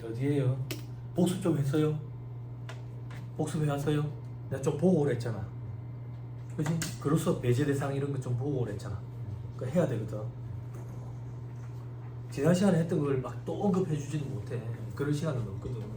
어디에요? 복습 좀 했어요? 복습해왔어요? 내가 좀 보고 오랬잖아. 그치? 그로서 배제 대상 이런 거 좀 보고 오랬잖아. 그거 해야 되거든. 지난 시간에 했던 걸 막 또 언급해 주지는 못해. 그럴 시간은 없거든.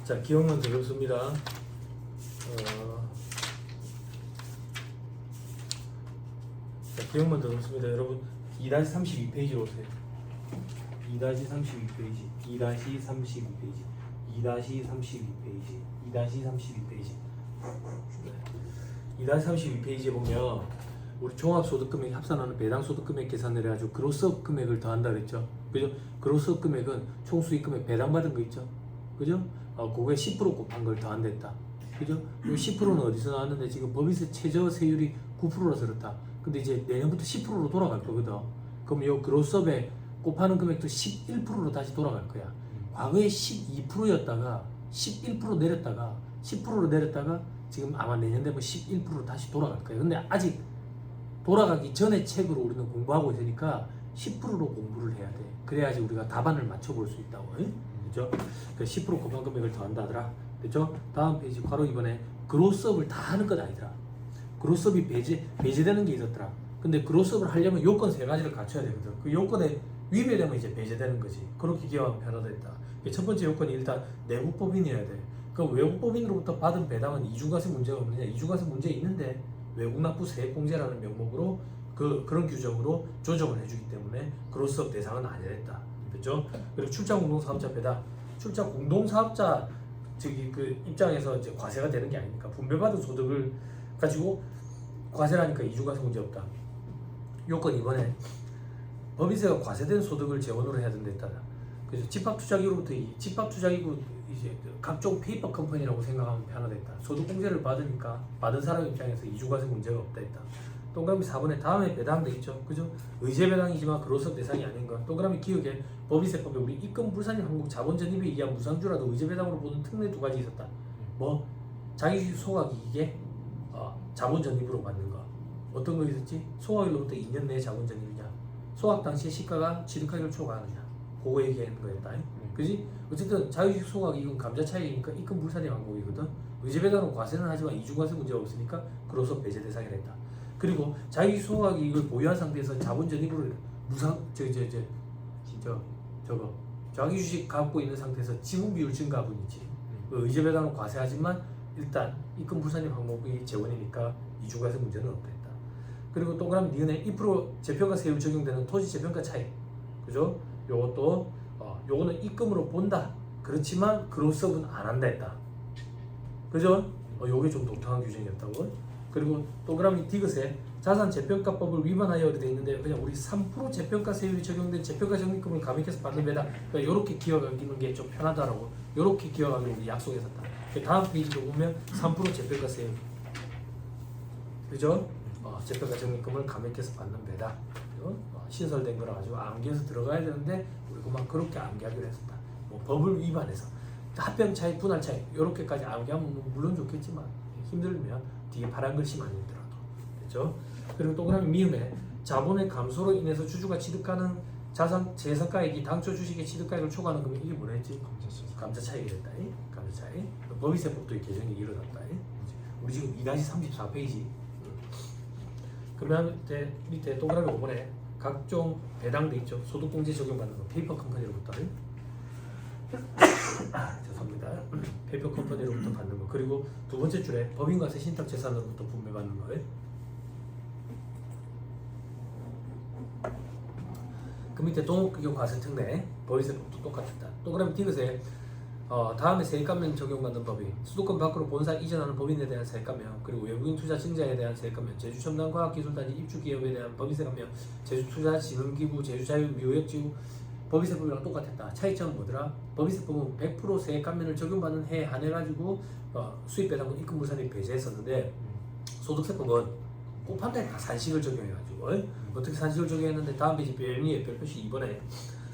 자, 기억만 들었습니다. 자, 기억만 들었습니다. 여러분 2-32페이지로 오세요. 2-32페이지, 2-32페이지, 2-32페이지, 2-32페이지. 2-32페이지에 보면 우리 종합소득금액 합산하는 배당소득금액 계산을 해가지고 그로스업 금액을 더한다 그랬죠. 그죠? 그로스업 금액은 총수익금액 배당받은 거 있죠. 그죠? 그거에 10% 곱한 걸 더한댔다. 그죠? 이 10%는 어디서 나왔는데 지금 법인세 최저 세율이 9%라서 그렇다. 근데 이제 내년부터 10%로 돌아갈 거거든. 그럼 이 그로스업에 곱하는 금액도 11%로 다시 돌아갈 거야. 과거에 12%였다가 11% 내렸다가 10%로 내렸다가 지금 아마 내년 되면 11%로 다시 돌아갈 거야. 근데 아직 돌아가기 전에 책으로 우리는 공부하고 있으니까 10%로 공부를 해야 돼. 그래야지 우리가 답안을 맞춰볼 수 있다고. 그죠? 10% 곱한 금액을 더한다 하더라. 그죠? 다음 페이지 괄호 2번에 그로스업을 다 하는 것 아니더라. 그로스업이 배제되는 게 있었더라. 근데 그로스업을 하려면 요건 3가지를 갖춰야 되거든. 그 요건에 위배되면 이제 배제되는 거지. 그렇게 기억하면 편하다. 첫 번째 요건이 일단 내국법인이어야 돼. 그럼 외국법인으로부터 받은 배당은 이중과세 문제가 없느냐? 이중과세 문제 있는데 외국납부 세액공제라는 명목으로 그런 규정으로 조정을 해주기 때문에 그로스업 대상은 아니랬다. 그렇죠? 그리고 출자공동사업자 배당, 출자공동사업자 그 입장에서 이제 과세가 되는 게 아닙니까? 분배받은 소득을 가지고 과세라니까 이중과세 문제 없다. 요건 이번에 법인세가 과세된 소득을 재원으로 해야 된다. 그래서 집합투자기로부터 집합투자기구 이제 각종 페이퍼 컴퍼니라고 생각하면 편하겠다. 소득공제를 받으니까 받은 사람 입장에서 이중과세 문제가 없다 했다. 동그라미 4번에 다음에 배당돼 있죠. 그죠? 의제 배당이지만 그로스업 대상이 아닌 것. 동그라미 기억에 법인세법에 우리 입금 불산입 한국 자본 전입에 의한 무상주라도 의제 배당으로 보는 특례 2가지 있었다. 뭐 자기주식 소각이익에 자본 전입으로 받는 거. 어떤 거 있었지? 소각일로부터 2년 내에 자본 전입이냐? 소각 당시에 시가가 취득하기를 초과하느냐? 그거 얘기하는 거였다. 그지? 어쨌든 자유주식 소각 이익은 감자 차익이니까 입금 불산입 항목이거든. 의제 배당은 과세는 하지만 이중과세 문제가 없으니까 그로서 배제 대상이 됐다. 그리고 자유주식 소각 이익을 보유한 상태에서 자본 전입으로 저거 자기주식 갖고 있는 상태에서 지분 비율 증가분이지. 의제 배당은 과세하지만 일단 입금 불산입 항목이 재원이니까 이중과세 문제는 없겠다. 그리고 동그라미 니은에 2% 재평가 세율 적용되는 토지 재평가 차익. 그죠? 요것도 요거는 입금으로 본다. 그렇지만 그로스업은 안 한다 했다. 그죠? 요게 좀 독특한 규정이었다고. 그리고 동그라미 디귿에 자산 재평가법을 위반하여 되어 있는데 그냥 우리 3% 재평가 세율이 적용된 재평가 적립금을 감액해서 받는 배당. 그러니까 요렇게 기억하기는 게 좀 편하다라고. 요렇게 기억하기로 우리 약속했었다. 다음 페이지도 보면 3% 재평가 세율. 그죠? 재평가 적립금을 감액해서 받는 배당. 신설된 거라 가지고 암기해서 들어가야 되는데 우리 그만 그렇게 암기하기로 했었다. 뭐 법을 위반해서 합병 차익, 분할 차익 이렇게까지 암기하면 물론 좋겠지만 힘들면 뒤에 파란 글씨만 있더라도 그렇죠? 그리고 동그라미 미음에 자본의 감소로 인해서 주주가 취득하는 자산 재산가액이 당초 주식의 취득가액을 초과하는 거면 이게 뭐랬지? 감자 차익이 됐다. 감자 차익. 법인세법도 개정이 일어났다. 우리 지금 2-34페이지. 그러면 밑에 동그라미 5번에 각종 배당돼 있죠. 소득공제 적용받는 거 페이퍼 컴퍼니로부터 죄송합니다. 페이퍼 컴퍼니로부터 받는 거. 그리고 두 번째 줄에 법인과세 신탁 재산으로부터 분배받는 거. 그 밑에 동업규격 과세 특례 법인세법도 똑같았다. 동그라미 디귿에 다음에 세액감면 적용받는 법인 수도권 밖으로 본사 이전하는 법인에 대한 세액감면 그리고 외국인 투자 증자에 대한 세액감면 제주첨단과학기술단지 입주기업에 대한 법인세 감면 제주투자진흥기구 제주자유무역지구 법인세법이랑 똑같았다. 차이점은 뭐더라? 법인세법은 100% 세액감면을 적용받는 해에 한해가지고 수입배당은 입금불산입 배제했었는데 소득세법은 곱한다니까 산식을 적용해가지고 어떻게 산식을 적용했는데 다음 페이지 별미의 별표시 2번에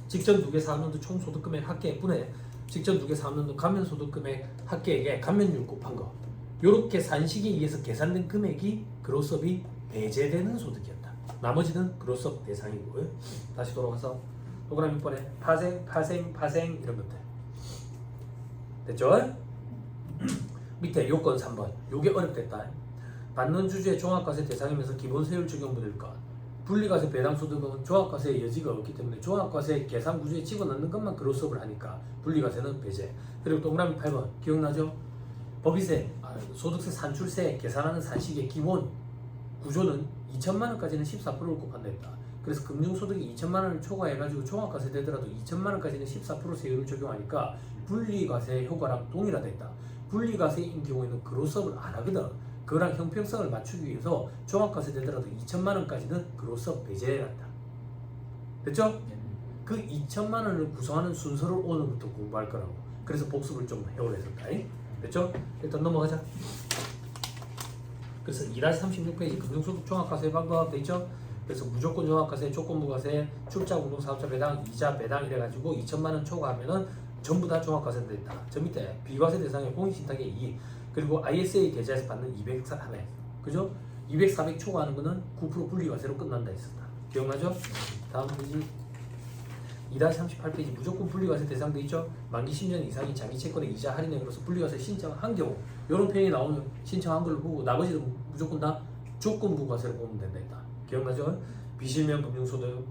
직전 두 개 사업년도 총 소득금액 합계분의 직전 두 개 사업년도 감면 소득금액 합계액에 감면율 곱한 거 요렇게 산식에 의해서 계산된 금액이 그로스업이 배제되는 소득이었다. 나머지는 그로스업 대상이고 다시 돌아가서 동그라미 6번에 파생 이런 것들 됐죠? 밑에 요건 3번 요게 어렵겠다. 받는 주주의 종합과세 대상이면서 기본세율 적용받을 것 분리과세 배당소득은 종합과세의 여지가 없기 때문에 종합과세 계산 구조에 집어넣는 것만 그로스업을 하니까 분리과세는 배제. 그리고 동그라미 8번 기억나죠? 법인세, 소득세 산출세 계산하는 산식의 기본 구조는 2천만 원까지는 14%를 곱한다 했다. 그래서 금융소득이 2천만 원을 초과해가지고 종합과세 되더라도 2천만 원까지는 14% 세율을 적용하니까 분리과세 효과랑 동일하다 했다. 분리과세인 경우에는 그로스업을 안 하거든. 그거랑 형평성을 맞추기 위해서 종합과세 되더라도 2천만 원까지는 그로스업 배제한다. 됐죠? 그 2천만 원을 구성하는 순서를 오늘부터 공부할 거라고. 그래서 복습을 좀 해오려 했었다. 됐죠? 일단 넘어가자. 그래서 2-36페이지 금융소득 종합과세 방법 되있죠? 그래서 무조건 종합과세, 조건부과세, 출자공동사업자 배당, 이자 배당 이래가지고 2천만 원 초과하면은 전부 다 종합과세 된다. 저 밑에 비과세 대상의 공익신탁의 이익 그리고 ISA 계좌에서 받는 200, 400 그죠? 200, 400 초과하는 거는 9% 분리과세로 끝난다 했었다. 기억나죠? 다음 페이지 2-38페이지 무조건 분리과세 대상 돼 있죠? 만기 10년 이상인 장기채권의 이자 할인액으로서 분리과세 신청한 경우 이런 표현이 나오면 신청한 걸로 보고 나머지는 무조건 다 조건부과세로 보면 된다 했다. 기억나죠? 비실명 금융소득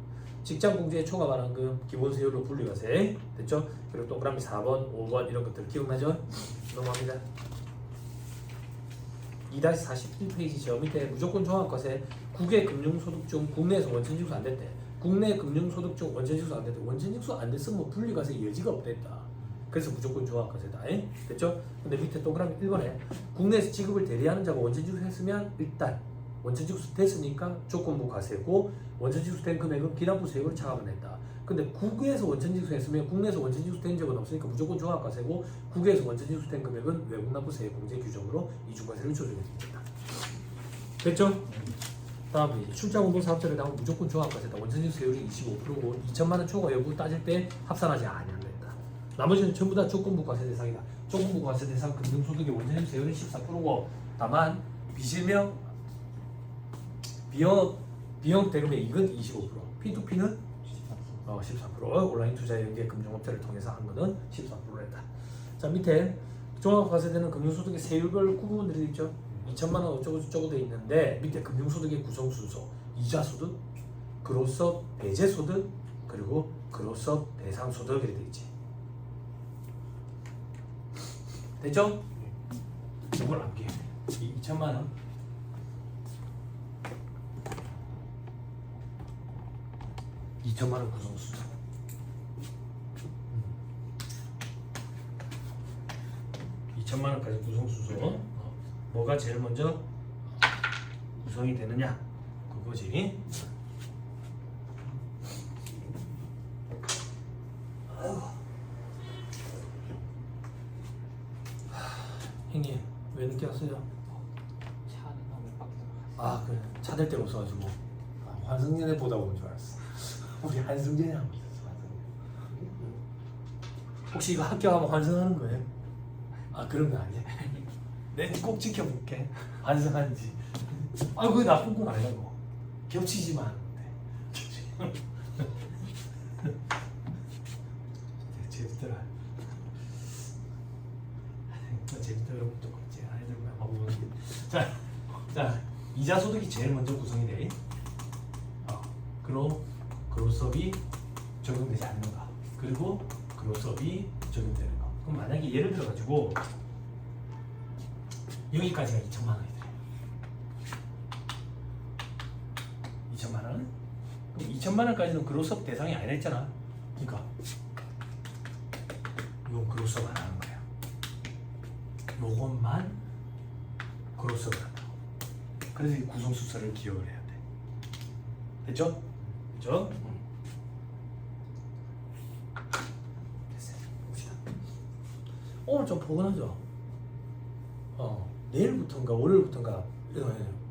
직장공제에 초과반환금 기본세율로 분리과세 됐죠? 그리고 동그라미 4번, 5번 이런 것들 기억나죠? 넘어갑니다. 2-41페이지 저 밑에 무조건 종합과세 국외 금융소득 중 국내에서 원천징수 안 됐대. 국내 금융소득 중 원천징수 안 됐대. 원천징수 안 됐으면 뭐 분리과세 여지가 없댔다. 그래서 무조건 종합과세다. 됐죠? 근데 밑에 동그라미 1번에 국내에서 지급을 대리하는 자가 원천징수 했으면 일단 원천징수 됐으니까 조건부 과세고 원천징수 된 금액은 기납부 세율을 차감을 했다. 근데 국외에서 원천징수 했으면 국내에서 원천징수 된 적은 없으니까 무조건 종합과세고 국외에서 원천징수 된 금액은 외국납부세 공제 규정으로 이중과세를 조정해줍니다. 됐죠? 다음 페이지 출자공동사업자 배당은 무조건 종합과세다. 원천징수 세율이 25%고 2천만 원 초과 여부 따질 때 합산하지 아니한다. 나머지는 전부 다 조건부 과세 대상이다. 조건부 과세 대상 금융소득의 원천징수 세율은 14%고 다만 비실명 비용 대금의 이익은 25% P2P는 14% 온라인 투자 연계 금융업체를 통해서 한 거는 14%랬다. 자 밑에 종합과세되는 금융소득의 세율별 구분들이 있죠. 2천만 원 어쩌고 저쩌고 돼 있는데 밑에 금융소득의 구성 순서 이자소득, 그로스업 배제소득 그리고 그로스업 대상소득 이렇게 돼 있지. 됐죠? 이걸 함께 2천만 원 2천만 원 구성순서 2천만 원까지 구성순서 뭐가 제일 먼저 구성이 되느냐 그거지. 형님 왜 늦게 왔어요? 차는 너무 빡세서 아 그래 차 댈 데가 없어가지고 환승연애 보다 온 줄 알았어. 우리 한승연애 하고 있었어. 환승연애. 혹시 이거 합격하면 환승하는 거예요? 아 그런 거 아니야? 내가 꼭 지켜볼게 환승하는지. 아 그거 나쁜 건 아니라고. 겹치지만 않으면 돼. 재밌더라. 재밌더라. 조금 제 아이들만 하고. 자 이자 소득이 제일 먼저 구성이 돼. 그럼 그로스업이 적용되지 않는가. 그리고 그로스업이 적용되는 거. 그럼 만약에 예를 들어 가지고 여기까지가 2천만 원이래. 2천만 원? 그럼 2천만 원까지는 그로스업 대상이 아니라 했잖아. 그러니까 이건 그로스업 안 하는 거야. 요것만 그로스업을 한다고. 그래서 이 구성순서를 기억을 해야 돼. 됐죠? 됐죠? 됐어요. 봅시다. 오늘 좀 포근하죠? 내일부터인가 월요일부터인가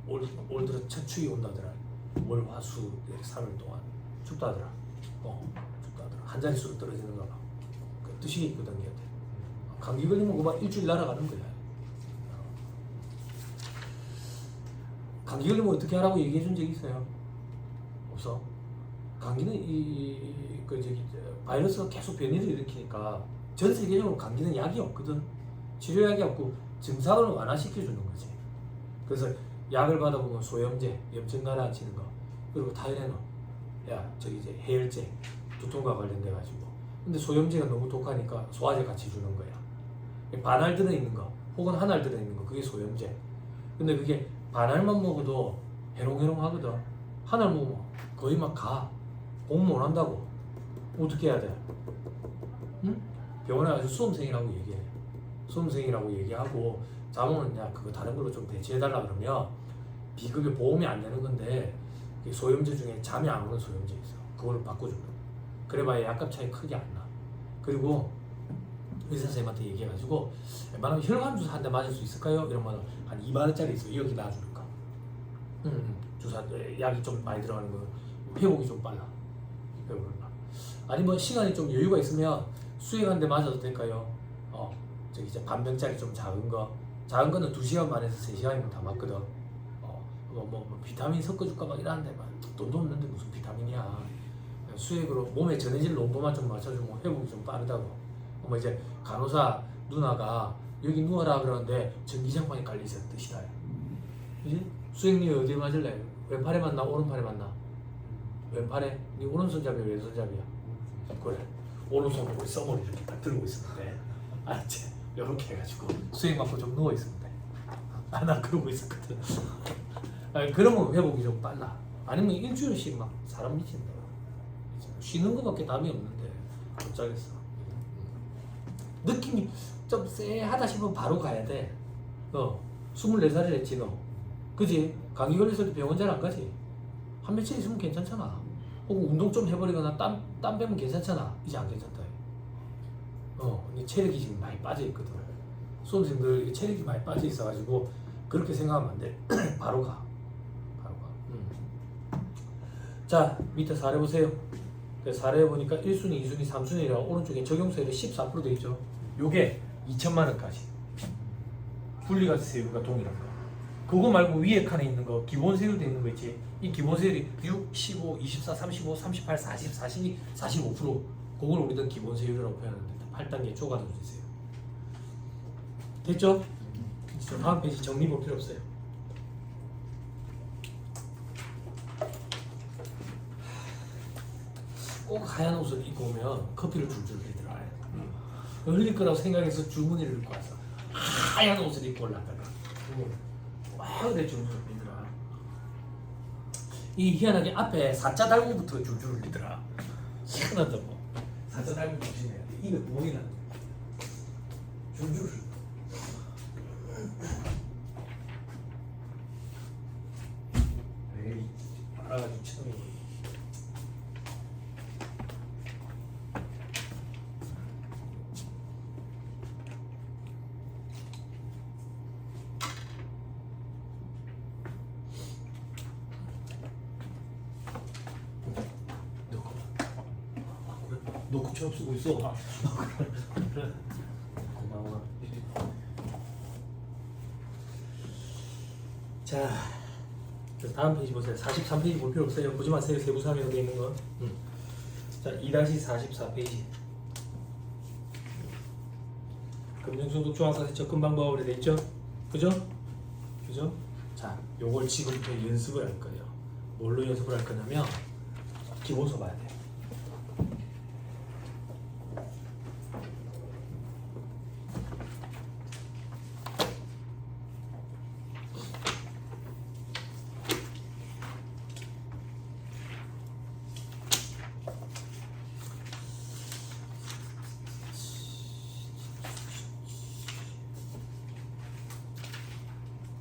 올 들어 첫 추위 온다더라. 월, 화, 수 3일 동안 춥다더라. 춥다더라. 한 자릿수로 떨어지는가 봐. 그 뜻이 있거든 얘한테. 감기 걸리면 그만 일주일 날아가는 거야. 감기 걸리면 어떻게 하라고 얘기해 준 적 있어요? 없어. 감기는 바이러스가 계속 변이를 일으키니까 전 세계적으로 감기는 약이 없거든. 치료약이 없고 증상을 완화시켜 주는 거지. 그래서 약을 받아보면 소염제, 염증 가라앉히는 거, 그리고 타이레놀, 이제 해열제, 두통과 관련돼 가지고. 근데 소염제가 너무 독하니까 소화제 같이 주는 거야. 반알 들어있는 거, 혹은 한 알 들어있는 거, 그게 소염제. 근데 그게 반알만 먹어도 해롱해롱 하거든. 한 알 먹으면 거의 막 가. 공부 못 한다고. 어떻게 해야 돼? 응? 병원에 가서 수험생이라고 얘기해. 수험생이라고 얘기하고, 자몽은 그거 다른 걸로 좀 대체해달라 그러면 비급여 보험이 안 되는 건데, 소염제 중에 잠이 안 오는 소염제 있어. 그걸로 바꿔준다. 그래봐야 약값 차이 크게 안 나. 그리고 의사 선생님한테 얘기해가지고 웬만하면 혈관 주사 한 대 맞을 수 있을까요? 이러면 한 2만 원짜리 있어. 여기 놔주니까. 주사 약이 좀 많이 들어가는 거 회복이 좀 빨라. 아니 뭐 시간이 좀 여유가 있으면 수액 한 대 맞아도 될까요? 이제 반병짜리 좀 작은 거는 2시간 반에서 3시간이면 다 맞거든. 뭐 비타민 섞어줄까 막 이러는데 막 돈도 없는데 무슨 비타민이야. 수액으로 몸에 전해질 농도만 좀 맞춰주면 회복이 좀 빠르다고. 뭐 이제 간호사 누나가 여기 누워라 그러는데 전기장판이 깔려있어 뜻이다. 그지? 수액니 어디에 맞을래? 왼팔에 맞나 오른팔에 맞나? 왼팔에? 네 오른손잡이야 왼손잡이야? 그래. 오른손으로 썸을 이렇게 딱 들고 있었는데 알았지? 이렇게 해가지고 수액 맞고 좀 누워있으면 돼. 나 그러고 있었거든. 그러면 회복이 좀 빨라. 아니면 일주일씩 막 사람 미친다. 쉬는 거밖에 답이 없는데 못 자겠어. 느낌이 좀 쎄하다 싶으면 바로 가야 돼. 24살을 했지 너. 그지? 감기 걸렸을 때 병원 잘 안 가지? 한 며칠 있으면 괜찮잖아. 혹은 운동 좀 해버리거나 땀 빼면 괜찮잖아. 이제 안 괜찮다. 체력이 지금 많이 빠져 있거든. 수험생들 체력이 많이 빠져 있어가지고 그렇게 생각하면 안 돼. 바로 가. 자, 밑에 사례 보세요. 사례 보니까 1순위, 2순위, 3순위라 오른쪽에 적용세율이 14% 돼 있죠. 요게 2천만 원까지. 분리과세율과 동일한 거. 그거 말고 위에 칸에 있는 거 기본세율 돼 있는 거 있지. 이 기본세율이 6, 15, 24, 35, 38, 40, 42, 45%. 그걸 우리는 기본세율이라고 표현하는데 8단계 쪼가져 주세요. 됐죠? 다음 페이지 정리 볼 필요 없어요. 꼭 하얀 옷을 입고 오면 커피를 줄줄 흘리더라. 흘릴 거라고 생각해서 주머니를 입고 와서 하얀 옷을 입고 올라가더라. 와, 그래 줄줄 흘리더라. 이 희한하게 앞에 사자 달고부터 줄줄 흘리더라. 희한하다 뭐. 사자 달고 조심해야 돼. 이거 구멍이 나는 줄줄 흘려. 에이, 말아가지고 처음에. 너 국채업 쓰고 있어. 고마워. 자, 다음 페이지 보세요. 43페이지 볼 필요 없어요. 보지 마세요. 세부 설명되어 있는 거. 자, 2-44페이지. 금융소득 종합과세 접근 방법으로 되어 있죠? 그죠? 그죠? 자, 요걸 지금부터 연습을 할 거예요. 뭘로 연습을 할 거냐면 기본서 봐야 돼.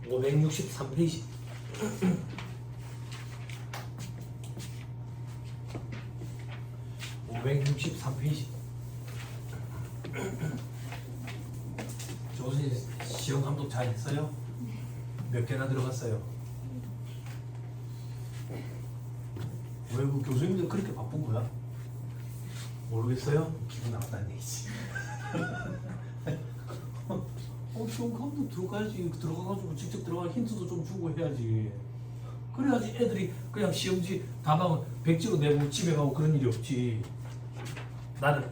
(563페이지) 563페이지. 조선이 시험 감독 잘 했어요? 몇 개나 들어갔어요? 왜 그 교수님들 그렇게 바쁜 거야? 모르겠어요? 기분 나쁘다는 얘기지. 시험 감독 들어가야지. 들어가가지고 직접 들어가 힌트도 좀 주고 해야지. 그래야지 애들이 그냥 시험지 답안 백지로 내고 집에 가고 그런 일이 없지. 나는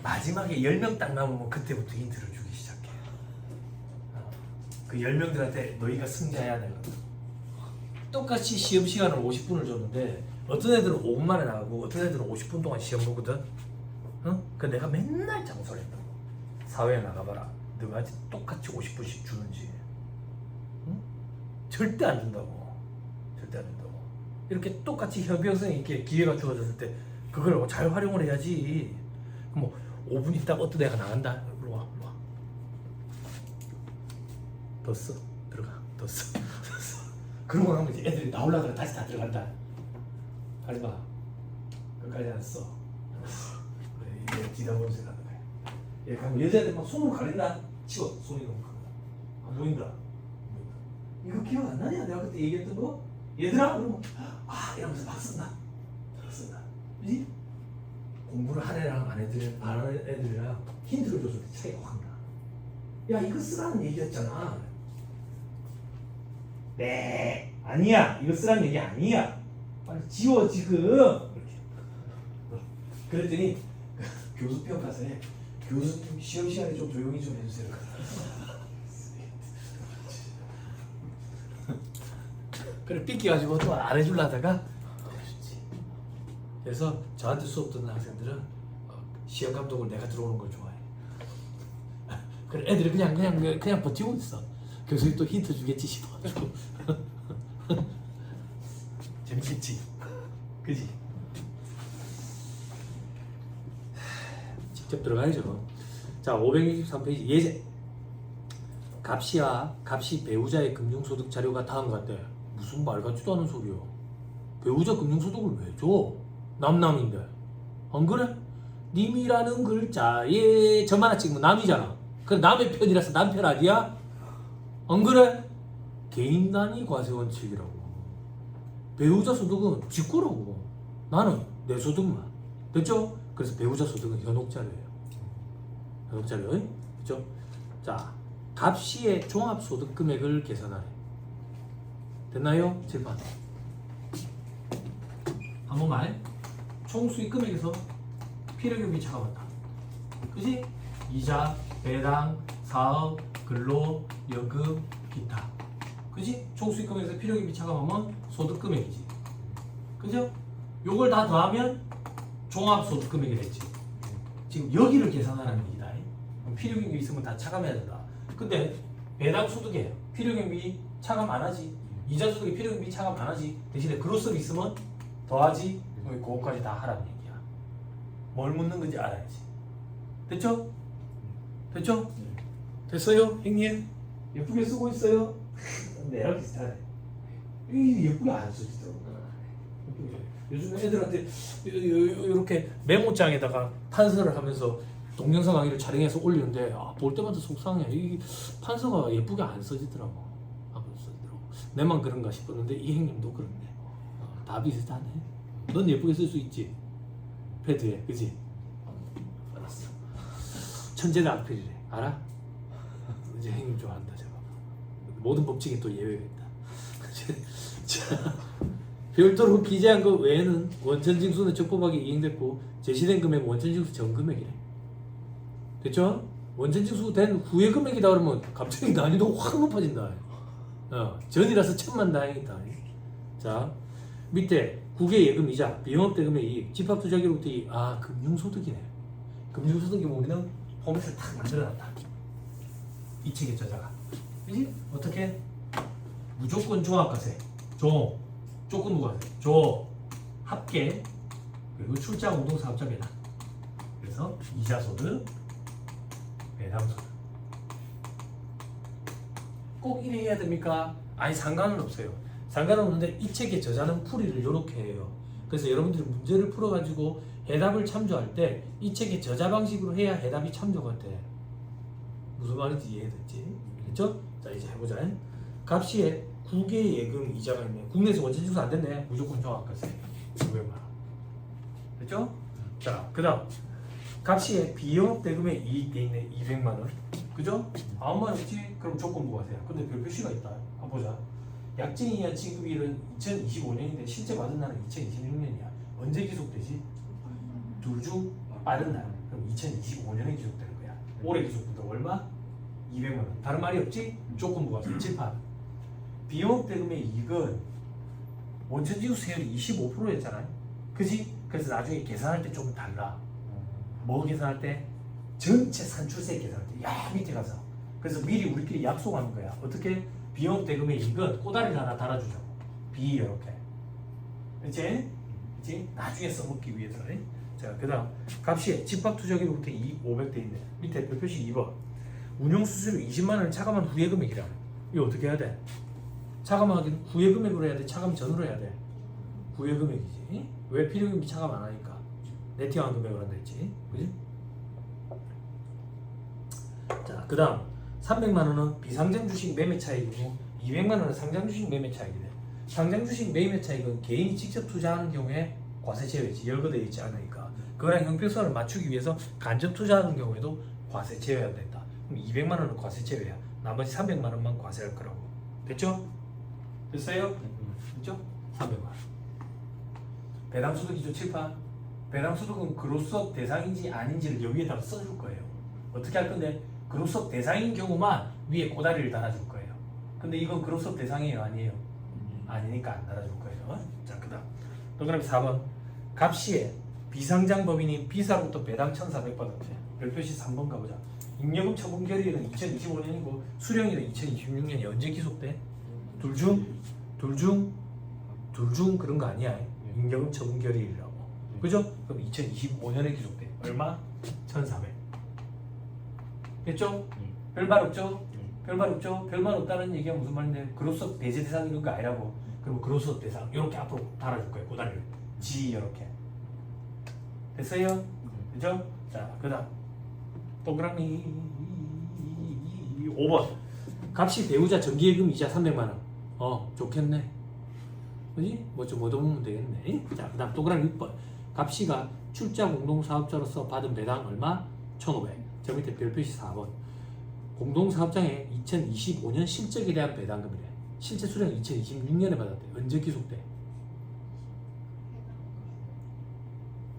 마지막에 10명 딱 남으면 그때부터 힌트를 주기 시작해. 그 10명들한테 너희가 승자해야 되거든. 똑같이 시험 시간을 50분을 줬는데 어떤 애들은 5분 만에 나가고 어떤 애들은 50분 동안 시험 보거든. 응? 그 내가 맨날 장소를 했다고. 사회에 나가봐라. 너가 똑같이 50분씩 주는지. 응? 절대 안 준다고. 절대 안 준다고. 이렇게 똑같이 협의형성이 이렇게 기회가 주어졌을 때 그걸 잘 활용을 해야지. 뭐 5분 있다가 어떤 애가 나간다. 일로 와, 일로 와. 더 써. 들어가. 더 써. 더 써. 그러고 나면 이제 애들이 나오려고 다시 다 들어간다. 하지 마. 끝까지 안 써. 그래, 이게 뒤다보면서 가는 거야. 예, 그럼 여자애들 막 손으로 가린다. 치워. 손이 너무 크다. 안 보인다. 안 보인다. 이거 기억 안 나냐? 내가 그때 얘기했던 거? 얘들아? 그러면 이러면서 막 쓴다. 막 쓴다. 그지? 공부를 한 애랑 안 하는 애들이랑 힌트를 줘서 차이가 확 나. 야, 이거 쓰라는 얘기였잖아. 네, 아니야. 이거 쓰라는 얘기 아니야. 빨리 지워 지금. 이렇게. 그랬더니 교수 평가서에 교수님 시험 시간에 좀 조용히 좀 해주세요. 그래 삐끼가지고 또 안 해주려 하다가 그래서 저한테 수업 듣는 학생들은 시험 감독을 내가 들어오는 걸 좋아해. 그래 애들이 그냥 버티고 있어. 교수님 또 힌트 주겠지 싶어가지고. 재밌겠지, 그지? 직접 들어가야죠. 자, 563페이지 예제. 값이 배우자의 금융소득 자료가 다음과 같대. 무슨 말 같지도 않은 소리요. 배우자 금융소득을 왜 줘? 남남인데. 안 그래? 님이라는 글자에 점 하나 찍으면 남이잖아. 그 남의 편이라서 남편 아니야? 안 그래? 개인 단위 과세 원칙이라고. 배우자 소득은 직구라고. 나는 내 소득만. 됐죠? 그래서 배우자 소득은 현혹자료예요. 현혹자료. 그죠? 자, 갑시의 종합소득 금액을 계산하래. 됐나요? 칠판. 한 번만. 총 수익 금액에서 필요경비 차감한다. 그지? 이자, 배당, 사업, 근로, 연금, 기타. 그지? 총 수익 금액에서 필요경비 차감하면 소득 금액이지. 그죠? 요걸 다 더하면 종합소득 금액이 됐지. 지금 여기를 계산하는 얘기다. 필요경비 있으면 다 차감해야 된다. 근데 배당 소득에 필요경비 차감 안 하지. 이자 소득에 필요경비 차감 안 하지. 대신에 그로스가 있으면 더하지. 그거까지 다 하라는 얘기야. 뭘 묻는 건지 알아야지. 됐죠? 됐죠? 됐어요? 형님? 예쁘게 쓰고 있어요? 내랑 비슷하네. 예쁘게 안 써지더라고. 요즘 애들한테 이렇게 메모장에다가 판서를 하면서 동영상 강의를 촬영해서 올리는데 볼 때마다 속상해. 이 판서가 예쁘게 안 써지더라고. 안 써지더라고. 내만 그런가 싶었는데 이 형님도 그렇네. 다 비슷하네. 넌 예쁘게 쓸 수 있지? 패드에, 그지? 알았어. 천재는 악필이래. 알아? 이제 형님 좋아한다, 제가. 모든 법칙에 또 예외가 있다. 자, 별도로 기재한 것 외에는 원천징수는 적법하게 이행됐고 제시된 금액은 원천징수 전 금액이래. 됐죠? 원천징수 된 후의 금액이다 그러면 갑자기 난이도가 확 높아진다. 전이라서 천만 다행이다. 자, 밑에 국외 예금 이자, 비영업대금의 이익, 집합투자기록부터 이익. 금융소득이네. 금융소득이 우리는 포맷을 탁 만들어놨다. 이 책의 저자가. 그지? 어떻게? 무조건 종합과세, 조건부과세, 합계, 그리고 출장 운동사업자 배당. 그래서 이자소득, 배당소득. 꼭 이래 해야 됩니까? 아니 상관은 없어요. 상관은 없는데 이 책의 저자는 풀이를 이렇게 해요. 그래서 여러분들이 문제를 풀어가지고 해답을 참조할 때 이 책의 저자 방식으로 해야 해답이 참조가 돼. 무슨 말인지 이해됐지? 됐죠? 자 이제 해보자. 갑시에 국외 예금 이자가 있네. 국내에서 원천징수 안 됐네. 무조건 종합과세. 500만 원. 됐죠? 자, 그다음 값이 비영업 대금의 이익 돼 있네. 200만 원. 그죠? 아무 말 없지? 그럼 조건부 가세요. 근데 별 표시가 있다. 한번 보자. 약정에 의한 지급일은 2025년인데 실제 받은 날은 2026년이야. 언제 기속되지? 둘 중 빠른 날. 그럼 2025년에 기속되는 거야. 올해 기속된다. 얼마? 200만 원. 다른 말이 없지? 조건부가 칠판. 비영업 대금의 이익은 원천지수 세율이 25%였잖아요. 그지? 그래서 나중에 계산할 때 좀 달라. 뭐 계산할 때? 전체 산출세 계산할 때. 야, 밑에 가서. 그래서 미리 우리끼리 약속하는 거야. 어떻게? 비영업 대금의 이익은 꼬다리를 하나 달아주자고. B 이렇게. 그치? 그치? 나중에 써먹기 위해서. 자, 그 다음 값이 집합투자기부터 500대 있네. 밑에 별표식 2번. 운용수수료 20만 원을 차감한 후에 금액이라. 이거 어떻게 해야 돼? 차감하기는 후에 금액으로 해야 돼? 차감 전으로 해야 돼? 후에 금액이지. 왜 필요금이 차감 안 하니까? 네팅한 금액을 한다 했지. 그지? 자, 그 다음 300만 원은 비상장 주식 매매 차익이고 200만 원은 상장 주식 매매 차익이래. 상장 주식 매매 차익은 개인이 직접 투자하는 경우에 과세 제외지. 열거되어 있지 않으니까. 그거랑 형평성을 맞추기 위해서 간접 투자하는 경우에도 과세 제외가 된다. 그럼 200만 원은 과세 제외야. 나머지 300만 원만 과세할 거라고. 됐죠? 됐어요? 됐죠? 300만 원. 배당소득이죠. 칠판. 배당소득은 그로수업 대상인지 아닌지를 여기에다가 써줄 거예요. 어떻게 할 건데? 그로수업 대상인 경우만 위에 꼬다리를 달아줄 거예요. 근데 이건 그로수업 대상이에요? 아니에요? 아니니까 안 달아줄 거예요. 자, 그 다음 동그라미 4번. 갑시에 비상장 법인인 B사로부터 배당 1,400 받았대. 별표시 3번 가보자. 잉여금 처분 결의일은 2025년이고 수령일은 2026년이 언제 기속돼? 둘 중 그런 거 아니야. 잉여금 처분 결의일이라고. 그죠? 그럼 2025년에 기속돼. 얼마? 1,400. 됐죠? 별말 없죠? 별말 없죠? 별말 없다는 얘기가 무슨 말인데 그로서 배제 대상 이런 거 아니라고. 그럼 그로서 대상 이렇게 앞으로 달아줄 거예요. 고다리를. G 이렇게. 됐어요? 그죠? 자, 그 다음 동그라미 5번. 값이 배우자 정기예금 이자 300만 원. 좋겠네. 그지? 뭐 좀 얻어보면 되겠네. 자, 그 다음 동그라미 6번. 값이가 출자 공동사업자로서 받은 배당 얼마? 1,500. 저 밑에 별표시 4번. 공동사업장의 2025년 실적에 대한 배당금이래. 실제 수령 2026년에 받았대. 언제 기속돼?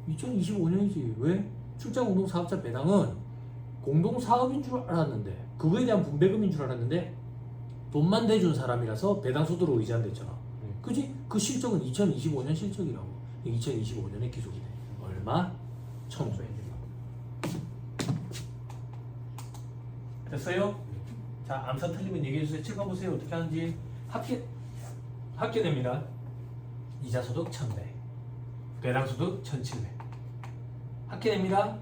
2025년이지. 왜? 출자 공동사업자 배당은 공동사업인 줄 알았는데 그거에 대한 분배금인 줄 알았는데 돈만 대준 사람이라서 배당소득으로 의지한댔잖아. 그지? 그 실적은 2025년 실적이라고. 2025년에 기속이 돼. 얼마? 1,500. 됐어요? 자, 암산 틀리면 얘기해주세요. 찍어보세요. 어떻게 하는지. 합계 됩니다. 이자소득 1,100, 배당소득 1,700. 합계 됩니다.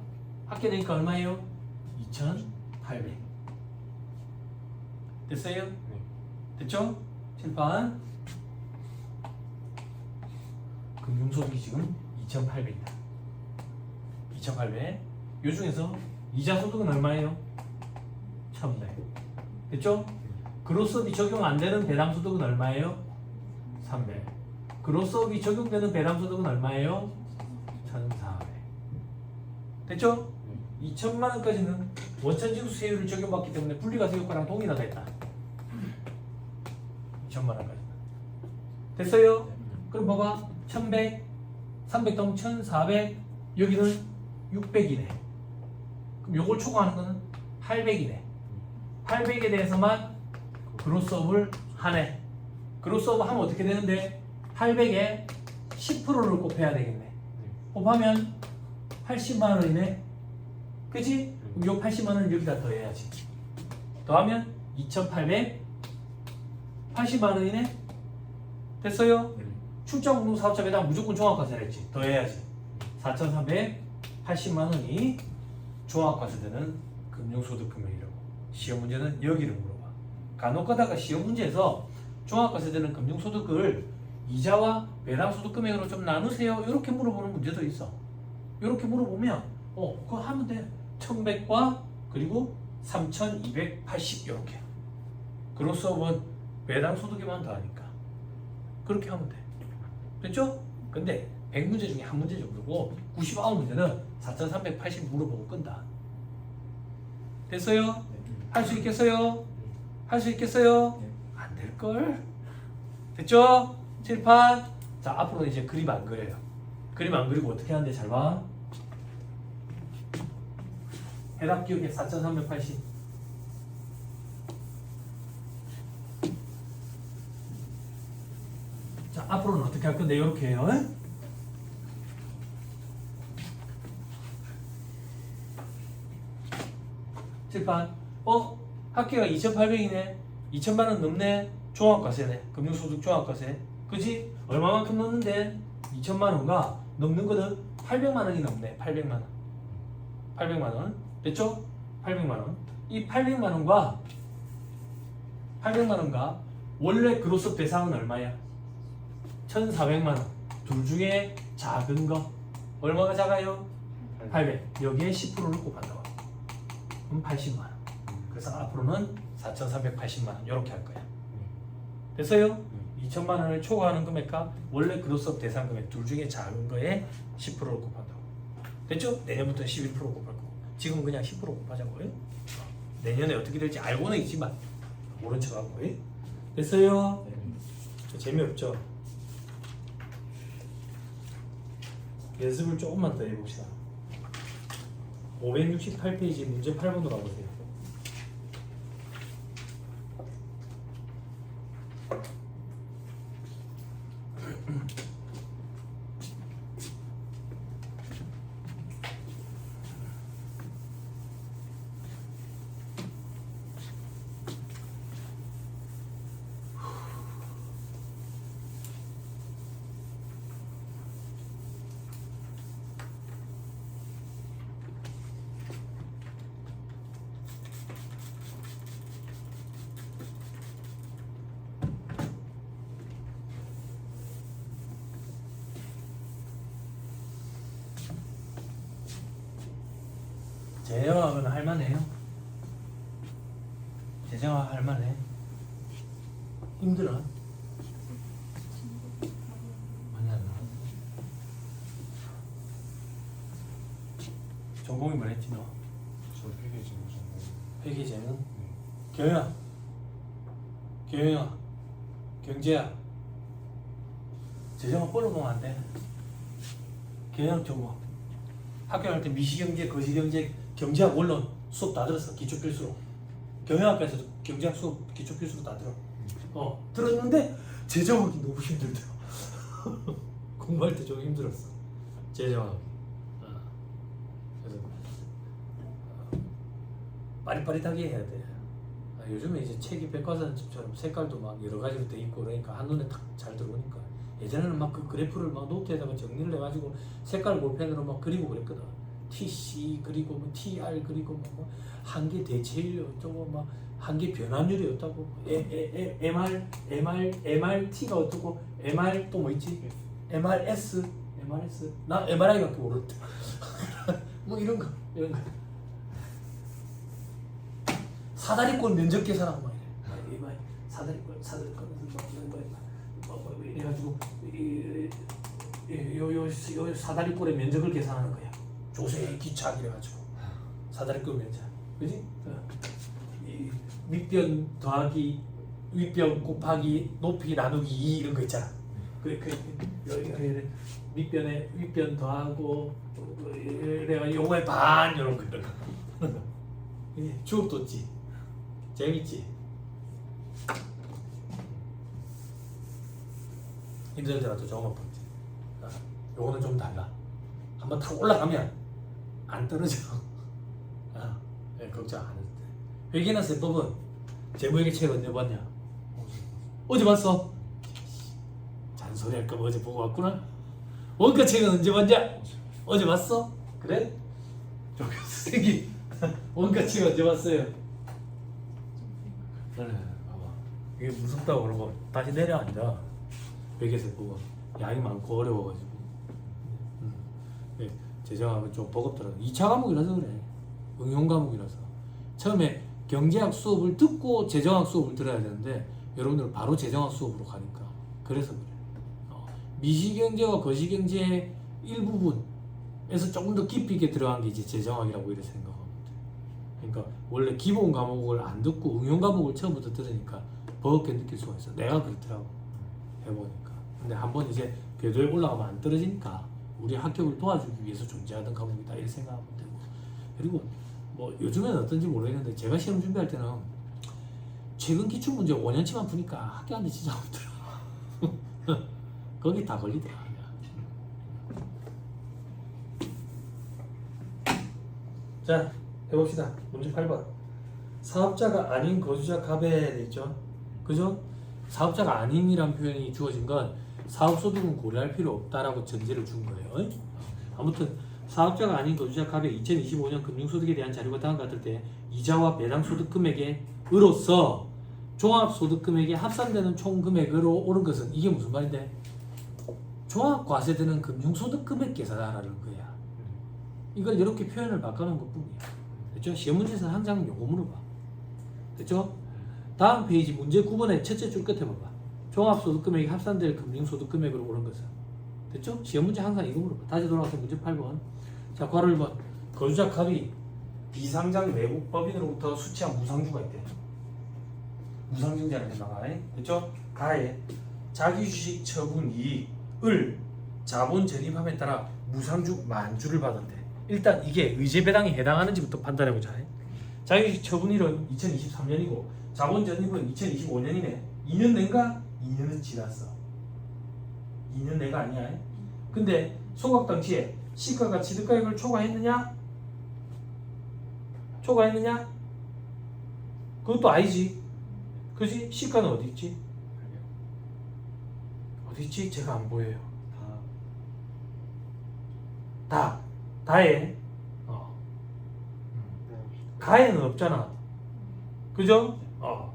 합계 되니까 얼마예요? 2,800. 됐어요? 됐죠? 칠판. 금융소득이 지금 2,800이다. 2,800. 요 중에서 이자소득은 얼마예요? 1,100. 됐죠? 그로수업이 적용 안 되는 배당소득은 얼마예요? 300. 그로수업이 적용되는 배당소득은 얼마예요? 1,400. 됐죠? 2천만 원까지는 원천지수 세율을 적용받기 때문에 분리과세 효과랑 동일하다 했다. 2천만 원까지. 됐어요? 그럼 봐봐. 1,100, 300 더하면 1,400, 여기는 600이네. 그럼 요걸 초과하는 거는 800이네. 800에 대해서만 그로스업을 하네. 그로스업을 하면 어떻게 되는데 800에 10%를 곱해야 되겠네. 곱하면 80만 원이네. 그치? 그럼 요 80만 원을 여기다 더해야지. 더하면 2,800 80만 원이네. 됐어요? 출장 공동 사업자 배당 무조건 종합과세했지. 더해야지. 4,380만 원이 종합과세되는 금융소득 금액이라고. 시험 문제는 여기를 물어봐. 간혹 가다가 시험 문제에서 종합과세되는 금융소득을 이자와 배당소득 금액으로 좀 나누세요. 이렇게 물어보는 문제도 있어. 이렇게 물어보면 그거 하면 돼. 1,100과 그리고 3,280 이렇게. 그로수업은 배당소득에만 더하니까 그렇게 하면 돼. 됐죠? 근데 100문제 중에 한 문제 정도고 99문제는 4,380 물어보고 끈다. 됐어요? 할 수 있겠어요? 할 수 있겠어요? 안 될걸? 됐죠? 칠판. 자, 앞으로는 이제 그림 안 그려요. 그림 안 그리고 어떻게 하는데 잘 봐. 해답 기억에 4,380. 자, 앞으로는 어떻게 할 건데 이렇게 해요. 칠판. 학기가 2,800이네. 2천만 원 넘네. 종합과세네. 금융소득 종합과세. 그지? 얼마만큼 넘는데? 2천만 원과 넘는 거는 800만 원이 넘네. 800만 원. 800만 원. 됐죠? 800만 원. 이 800만 원과 원래 그로스 배상은 얼마야? 1,400만 원. 둘 중에 작은 거. 얼마가 작아요? 800. 여기에 10%를 곱한다고. 그럼 80만 원. 그래서 앞으로는 4,380만 원 이렇게 할 거야. 됐어요? 2천만 원을 초과하는 금액과 원래 그로스업 대상 금액 둘 중에 작은 거에 10%를 곱한다고. 됐죠? 내년부터는 11% 곱할 거고. 지금은 그냥 10% 곱하자고요. 내년에 어떻게 될지 알고는 있지만 모른 척하고. 됐어요? 재미없죠? 연습을 조금만 더 해봅시다. 568페이지 문제 8번으로 가보세요. 재정학은 할만해요? 재정학 할만해? 힘들어? 많이 안 나와? 전공이 뭐랬지 너? 저 회계재무 전공. 회계재무? 경영학 경제학 재정학 뻘어보면 안 돼. 경영학 전공 학교 갈 때 미시경제, 거시경제, 경제학 원론 수업 다 들었어. 기초필수로. 경영학과에서도 경제학 수업 기초필수로 다 들어. 들었는데 재정학이 너무 힘들더라. 공부할 때 좀 힘들었어. 재정학이. 그래서 빠릿빠릿하게 해야 돼. 요즘에 이제 책이 백과사전집처럼 색깔도 막 여러 가지로 돼 있고 그러니까 한눈에 탁 잘 들어오니까. 예전에는 막 그 그래프를 막 노트에다가 정리를 해가지고 색깔 볼펜으로 막 그리고 그랬거든. TC 그리고 뭐 TR 그리고 뭐 한계 대체율이 어쩌고 막 한계 변환율이 어쩌고 MRT가 어떻고 MR 또 뭐 있지? MRS 나 MRI밖에 모르겠다. 뭐 이런 거 사다리꼴 면적 계산하고 막 이래. 사다리꼴 뭐 이래가지고 요 사다리꼴의 면적을 계산하는 거야. 조세 기착 이래가지고 사다리꼴 면적, 그지? 이 밑변 더하기 윗변 곱하기 높이 나누기 2 이런 거 있잖아. 그래 여기 밑변에 윗변 더하고 내가 요거의 반 이런 거 주업 뒀지. 재밌지? 힘들더라도 정업 번째. 요거는 좀 달라. 한번 타고 올라가면 안 떨어져. 걱정 안 해도 돼. 회계나 세법은 재무회계 책 언제 봤냐? 어제 봤어? 잔소리 할까 봐 어제 보고 왔구나. 원가 책은 언제 봤냐? 어제 봤어? 그래? 저기 선생님 원가 책 언제 봤어요? 그래 봐봐. 이게 무섭다고 그러고 다시 내려앉아. 회계세법은 양이 많고 어려워가지고. 재정학은 좀 버겁더라고. 2차 과목이라서 그래. 응용 과목이라서. 처음에 경제학 수업을 듣고 재정학 수업을 들어야 되는데 여러분들은 바로 재정학 수업으로 가니까 그래서 그래. 미시경제와 거시경제의 일부분에서 조금 더 깊이 있게 들어간 게 이제 재정학이라고 이렇게 생각하면 돼. 그러니까 원래 기본 과목을 안 듣고 응용 과목을 처음부터 들으니까 버겁게 느낄 수가 있어. 내가 그렇더라고 해보니까. 근데 한번 이제 궤도에 올라가면 안 떨어지니까 우리 합격을 도와주기 위해서 존재하던 과목이다 이렇게 생각하면 되고. 그리고 뭐 요즘에는 어떤지 모르겠는데 제가 시험 준비할 때는 최근 기출 문제 5년치만 푸니까 합격하는데 진짜 없더라. 거기 다 걸리더라. 자, 해봅시다. 문제 8번. 사업자가 아닌 거주자 갑에 돼 있죠. 그죠? 사업자가 아닌이란 표현이 주어진 건 사업소득은 고려할 필요 없다라고 전제를 준 거예요. 아무튼 사업자가 아닌 거주자 갑의 2025년 금융소득에 대한 자료가 다음과 같을 때 이자와 배당 소득 금액으로서 종합소득금액에 합산되는 총 금액으로 오른 것은 이게 무슨 말인데? 종합과세되는 금융소득금액 계산하라는 거야. 이걸 이렇게 표현을 바꿔놓은 것 뿐이야. 됐죠? 시험 문제에서는 항상 요거 물어봐. 됐죠? 다음 페이지 문제 9번의 첫째 줄 끝에 봐봐. 종합소득금액이 합산될 금융소득금액으로 오른 것은. 됐죠? 시험 문제 항상 이거 물어봐. 다시 돌아가서 문제 8번. 자, 괄호 1번. 거주자 갑이 비상장 외국 법인으로부터 수취한 무상주가 있대. 무상증자를 해나가. 됐죠? 가에 자기 주식 처분 이익을 자본 전입함에 따라 무상주 만주를 받았대. 일단 이게 의제 배당에 해당하는지부터 판단해보자. 자기 주식 처분일은 2023년이고 자본 전입은 2025년이네. 2년 낸가? 2년은 지났어. 2년 내가 아니야. 근데 소각 당시에 시가가 취득가액을 초과했느냐? 초과했느냐? 그것도 아니지. 그지? 시가는 어디 있지? 어디 있지? 제가 안 보여요. 다에 가에는 없잖아. 그죠?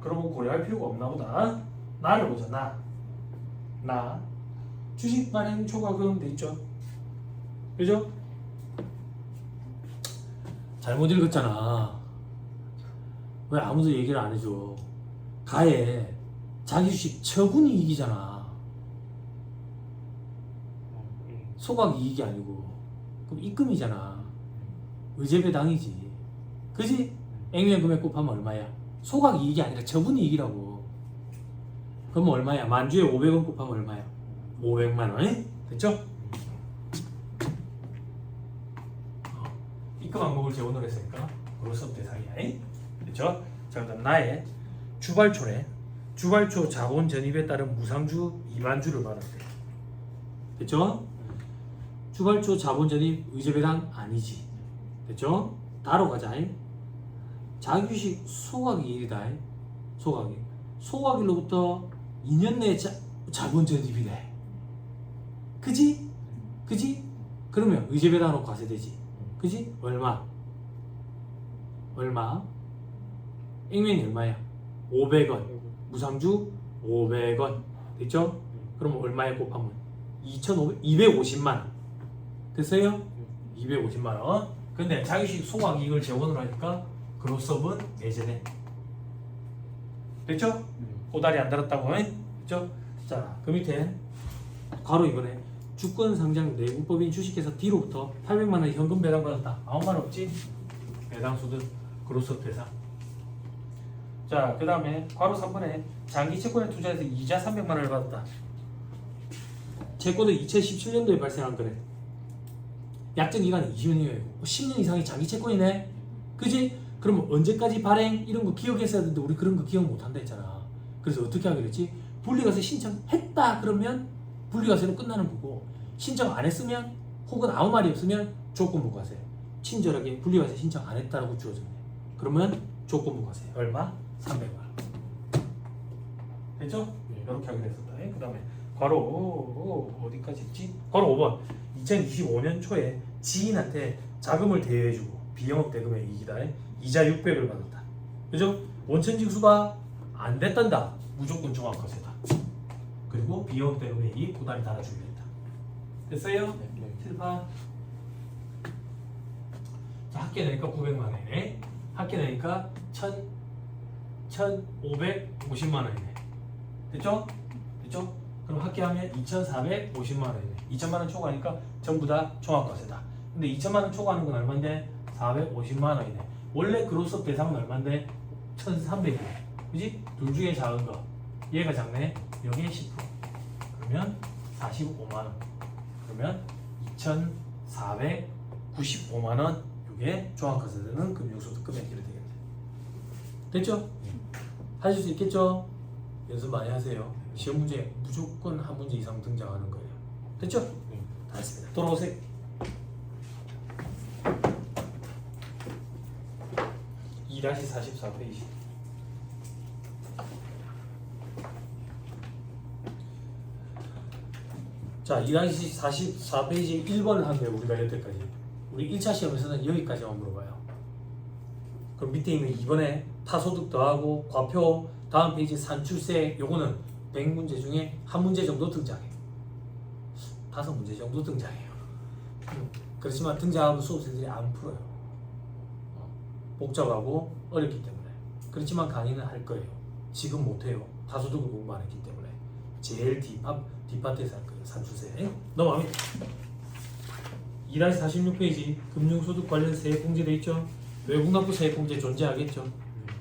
그러면 고려할 필요가 없나 보다. 나를 보자. 나 주식 발행 초과금 돼 있죠. 그죠? 잘못 읽었잖아. 왜 아무도 얘기를 안 해줘? 가에 자기 주식 처분 이익이잖아. 소각 이익이 아니고. 그럼 입금이잖아. 의제 배당이지. 그지? 액면 금액 곱하면 얼마야? 소각 이익이 아니라 처분 이익이라고. 그럼 얼마야? 만주에 500원 곱하면 얼마야? 500만 원. 됐죠? 입금 항목을 재원으로 했으니까 그로서 대상이야. 됐죠? 자, 그다음 나의 주발초래. 주발초 자본 전입에 따른 무상주 2만주를 받았대. 됐죠? 주발초 자본 전입 의제 배당 아니지. 됐죠? 다로 가자. 자기주식 소각이익이다. 소각이익. 소각일로부터 2년 내에 자본 전입이래. 그지? 그지? 그러면 의제 배당으로 과세되지. 그지? 얼마? 액면이 얼마야? 500원. 무상주 500원. 됐죠? 그럼 얼마에 곱하면? 250만 원. 됐어요? 250만 원. 근데 자기주식 소각이익을 재원으로 하니까 그로스업은 내재돼. 됐죠? 꼬다리 안 달았다고. 됐죠? 자, 그 밑에 바로 이번에 주권 상장 내국법인 주식회사 D로부터 800만 원 현금 배당 받았다. 아무 말 없지? 배당 소득 그로스업 대상. 자, 그 다음에 괄호 3번에 장기 채권에 투자해서 이자 300만 원을 받았다. 채권은 2017년도에 발생한 거래. 약정 기간은 20년이에요. 10년 이상의 장기 채권이네. 그지? 그러면 언제까지 발행 이런 거 기억했어야 되는데 우리 그런 거 기억 못 한다 했잖아. 그래서 어떻게 하기로 했지? 분리과세 신청했다 그러면 분리과세로 끝나는 거고, 신청 안 했으면 혹은 아무 말이 없으면 조건부 과세. 친절하게 분리과세 신청 안 했다라고 주어졌네. 그러면 조건부 과세 얼마? 300만 원. 됐죠? 이렇게 하기로 했었다. 그 다음에 괄호 어디까지 있지? 괄호 5번. 2025년 초에 지인한테 자금을 대여해주고 비영업 대금의 이익이다. 이자 600을 받았다. 그죠? 원천징수가 안 됐단다. 무조건 종합과세다. 그리고 비영업 대금의 이익 고다리 달아주기로 했다. 됐어요? 네. 칠판. 자, 합계 내니까 900만 원이네. 합계 내니까 1,550만 원이네. 됐죠? 됐죠? 그럼 합계하면 2,450만 원이네. 2천만 원 초과하니까 전부 다 종합과세다. 근데 2천만 원 초과하는 건 얼마인데? 450만 원이네. 원래 그로서 배상은 얼마인데? 1,300이네. 그지? 둘 중에 작은 거. 얘가 작네. 여기에 10%. 그러면 45만 원. 그러면 2,495만 원. 이게 종합과세되는 금융소득 금액이 되겠네. 됐죠? 하실 수 있겠죠? 연습 많이 하세요. 시험 문제 무조건 한 문제 이상 등장하는 거예요. 됐죠? 다 했습니다. 돌아오세요. 이 44페이지. 자, 2-44페이지 1번을 한 거예요. 우리가 여태까지. 우리 1차 시험에서는 여기까지만 물어봐요. 그럼 밑에 있는 2번에 타소득 더하고 과표 다음 페이지 산출세 요거는 100문제 중에 한 문제 정도 등장해요. 5문제 정도 등장해요. 그렇지만 등장하고 수업생들이 안 풀어요. 복잡하고 어렵기 때문에. 그렇지만 강의는 할 거예요. 지금 못해요. 타소득을 공부 안 했기 때문에. 제일 뒷파트에서 할 거예요. 산출세. 넘어갑니다. 2-46페이지 금융소득 관련 세액공제 돼 있죠? 외국납부 세액공제 존재하겠죠?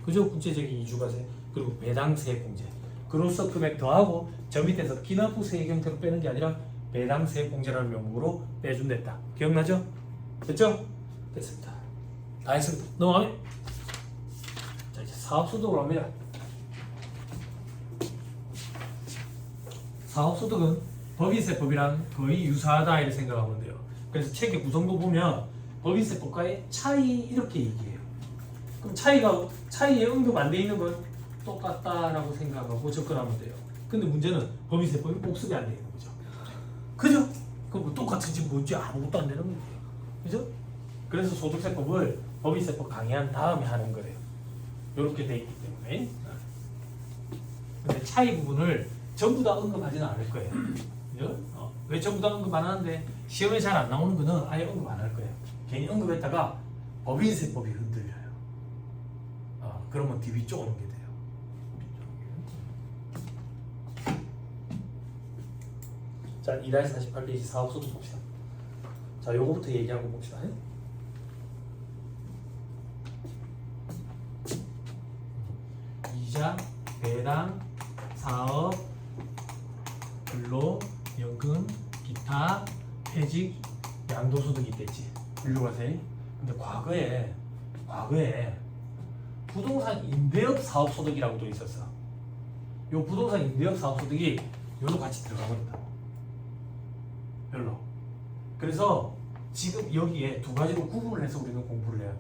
그죠? 국제적인 이주과세 그리고 배당 세액공제 그로서 금액 더하고 저 밑에서 기납부 세액 형태로 빼는 게 아니라 배당 세액공제라는 명목으로 빼준댔다. 기억나죠? 됐죠? 됐습니다. 다 했습니다. 넘어가면 자 이제 사업소득으로 갑니다. 사업소득은 법인세법이랑 거의 유사하다 이렇게 생각하면 돼요. 그래서 책의 구성도 보면 법인세법과의 차이 이렇게 얘기해요. 그럼 차이에 언급 안 돼 있는 건 똑같다라고 생각하고 접근하면 돼요. 근데 문제는 법인세법이 복습이 안 돼 있는 거죠. 그죠? 그럼 뭐 똑같은지 뭔지 아무것도 안 되는 거예요. 그죠? 그래서 소득세법을 법인세법 강의한 다음에 하는 거예요. 이렇게 돼 있기 때문에. 근데 차이 부분을 전부 다 언급하지는 않을 거예요. 그죠? 왜 전부 다 언급 안 하는데 시험에 잘 안 나오는 거는 아예 언급 안 할 거예요. 괜히 언급했다가 법인세법이 흔들려요. 그러면 DB 쪽 오는 게 돼요. 자, 2-48페이지 사업소득 봅시다. 자, 요거부터 얘기하고 봅시다. 이자, 배당, 사업, 근로, 연금, 기타, 퇴직, 양도소득이 있겠지. 일루가세. 근데 과거에 부동산 임대업 사업소득이라고도 있었어. 요 부동산 임대업 사업소득이 요로 같이 들어가버린다. 별로. 그래서 지금 여기에 두 가지로 구분을 해서 우리는 공부를 해야 돼.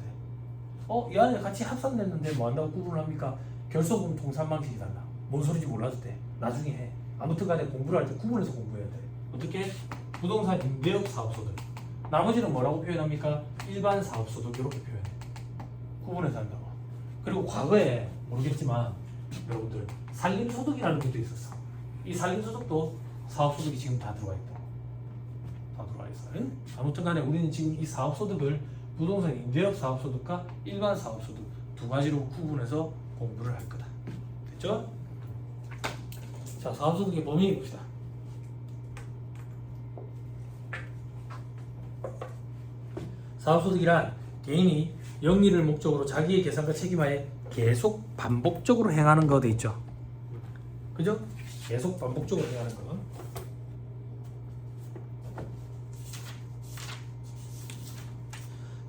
이 안에 같이 합산됐는데 뭐 한다고 구분을 합니까? 결소금 통산 방식이 달라. 뭔 소리인지 몰라도 돼. 나중에 해. 아무튼 간에 공부를 할 때 구분해서 공부해야 돼. 어떻게? 부동산 임대업 사업소득. 나머지는 뭐라고 표현합니까? 일반 사업소득 이렇게 표현해. 구분해서 한다고. 그리고 과거에 모르겠지만 여러분들 산림소득이라는 것도 있었어. 이 산림소득도 사업소득이 지금 다 들어가 있다. 다 들어가 있어. 응? 아무튼 간에 우리는 지금 이 사업소득을 부동산 임대업 사업소득과 일반 사업소득 두 가지로 구분해서 공부를 할 거다. 됐죠? 자, 사업소득의 범위 봅시다. 사업소득이란 개인이 영리를 목적으로 자기의 계산과 책임하에 계속 반복적으로 행하는 거 돼 있죠. 그죠? 계속 반복적으로 행하는 거.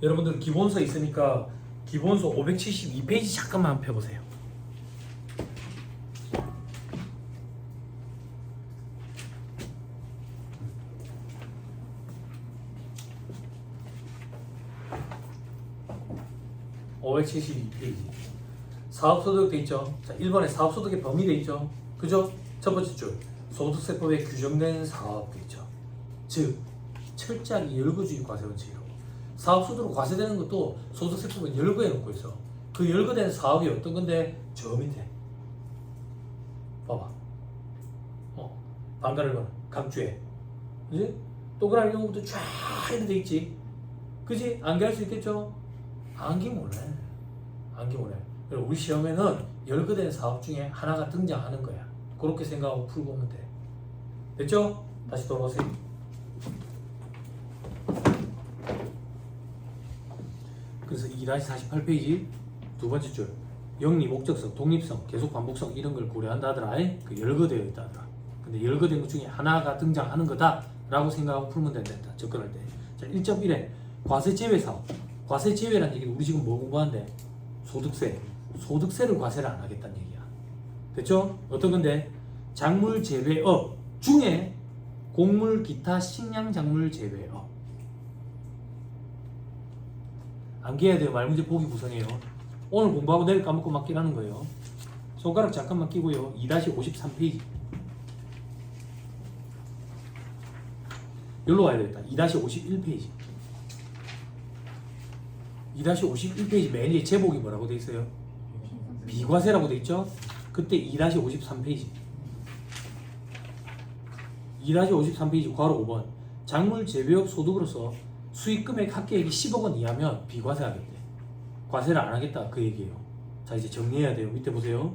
여러분들 기본서 있으니까 기본서 572페이지 잠깐만 펴보세요. (572페이지) 사업소득 돼 있죠. 자, 1번에 사업소득의 범위 돼 있죠. 그죠? 첫 번째 줄 소득세법에 규정된 사업 돼 있죠. 즉 철저하게 열거주의 과세 원칙이라고. 사업소득으로 과세되는 것도 소득세법은 열거해 놓고 있어. 그 열거된 사업이 어떤 건데 저 밑에 봐봐. 방가를 강주해. 그지? 동그라미 이런 것도 쫙 이렇게 돼 있지. 그지? 암기할 수 있겠죠? 암기 못해. 암기 못해. 그리고 우리 시험에는 열거된 사업 중에 하나가 등장하는 거야. 그렇게 생각하고 풀고 오면 돼. 됐죠? 다시 돌아오세요. 그래서 2-48페이지 두 번째 줄 영리, 목적성, 독립성, 계속 반복성 이런 걸 고려한다 하더라. 그 열거되어 있다 하더라. 근데 열거된 것 중에 하나가 등장하는 거다 라고 생각하고 풀면 된다. 접근할 때. 자, 1.1에 과세 제외 사업. 과세 제외라는 얘기는 우리 지금 뭐 공부하는데? 소득세. 소득세를 과세를 안 하겠다는 얘기야. 됐죠? 어떤 건데? 작물 재배업 중에 곡물, 기타, 식량, 작물 재배업. 암기해야 돼요. 말문제 보기 구성이에요. 오늘 공부하고 내일 까먹고 맞기라는 거예요. 손가락 잠깐만 끼고요. 2-53페이지. 여기로 와야 되겠다. 2-51페이지. 2-51페이지 맨 위에 제목이 뭐라고 돼 있어요? 비과세라고 돼 있죠? 그때 2-53페이지. 2-53페이지 괄호 5번. 작물 재배업 소득으로서 수익 금액 합계액이 10억 원 이하면 비과세 하겠대. 과세를 안 하겠다 그 얘기예요. 자, 이제 정리해야 돼요. 밑에 보세요.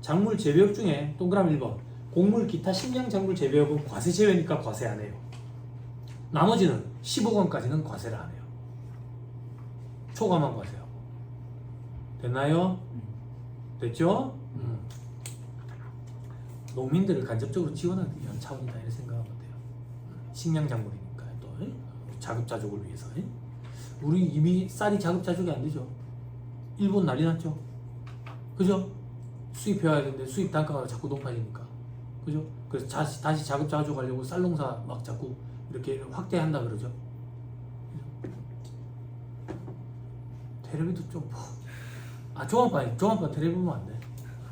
작물 재배업 중에 동그라미 1번 곡물, 기타, 식량, 작물 재배업은 과세 제외니까 과세 안 해요. 나머지는 10억 원까지는 과세를 안 해요. 초과만 과세하고. 됐나요? 됐죠? 농민들을 간접적으로 지원하기 위한 차원이다 이렇게 생각하면 돼요. 식량 작물이니까 또 자급자족을 위해서. 우리 이미 쌀이 자급자족이 안 되죠. 일본 난리 났죠. 그죠? 수입해야 되는데 수입 단가가 자꾸 높아지니까. 그죠? 그래서 다시 자급자족하려고 쌀 농사 막 자꾸 이렇게 확대한다 그러죠. 테레비도 좀 봐. 종합반 테레비 보면 안 돼.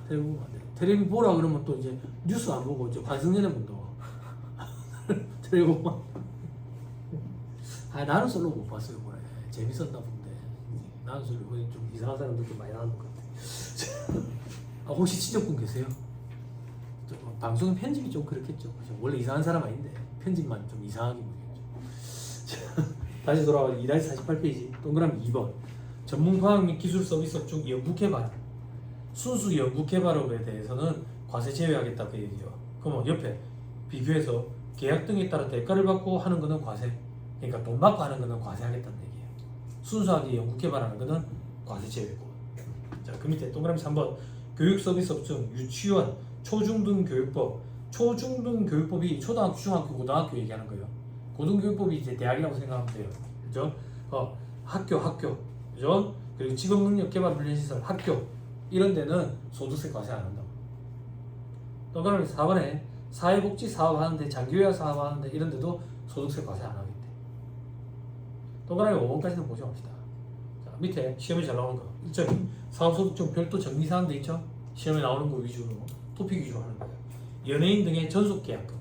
테레비 보면 안 돼. 테레비 보라 그러면 또 이제 뉴스 안 보고 이제 환승연애 본다고. 테레비 보면. 나는 솔로 못 봤어요. 그래. 재밌었나 본데. 나는 솔로 좀 이상한 사람들 좀 많이 나오는 것 같아. 혹시 친척분 계세요? 방송 편집이 좀 그렇겠죠. 원래 이상한 사람 아닌데 편집만 좀 이상하게 보겠죠. 다시 돌아와 2-48페이지 동그라미 2번 전문과학 및 기술 서비스업 중 연구개발 순수 연구개발업에 대해서는 과세 제외하겠다 그 얘기예요. 그러면 옆에 비교해서 계약 등에 따라 대가를 받고 하는 거는 과세, 그러니까 돈 받고 하는 거는 과세하겠다는 얘기예요. 순수하게 연구개발하는 거는 과세 제외고. 자, 그 밑에 동그라미 3번 교육 서비스업 중 유치원 초중등 교육법. 초중등 교육법이 초등학교, 중학교, 고등학교 얘기하는 거예요. 고등교육법이 이제 대학이라고 생각하면 돼요. 그죠? 학교. 그죠? 그리고 직업능력개발훈련시설 학교 이런 데는 소득세 과세 안 한다고. 동그라미 4번에 사회복지 사업 하는데 장기요양 사업 하는데 이런 데도 소득세 과세 안 하겠대. 동그라미 5번까지는 보지 맙시다. 자, 밑에 시험에 잘 나오는 거 1.2 사업소득 중 별도 정리사항 돼 있죠? 시험에 나오는 거 위주로 토픽 위주로 하는 거예요. 연예인 등의 전속계약금.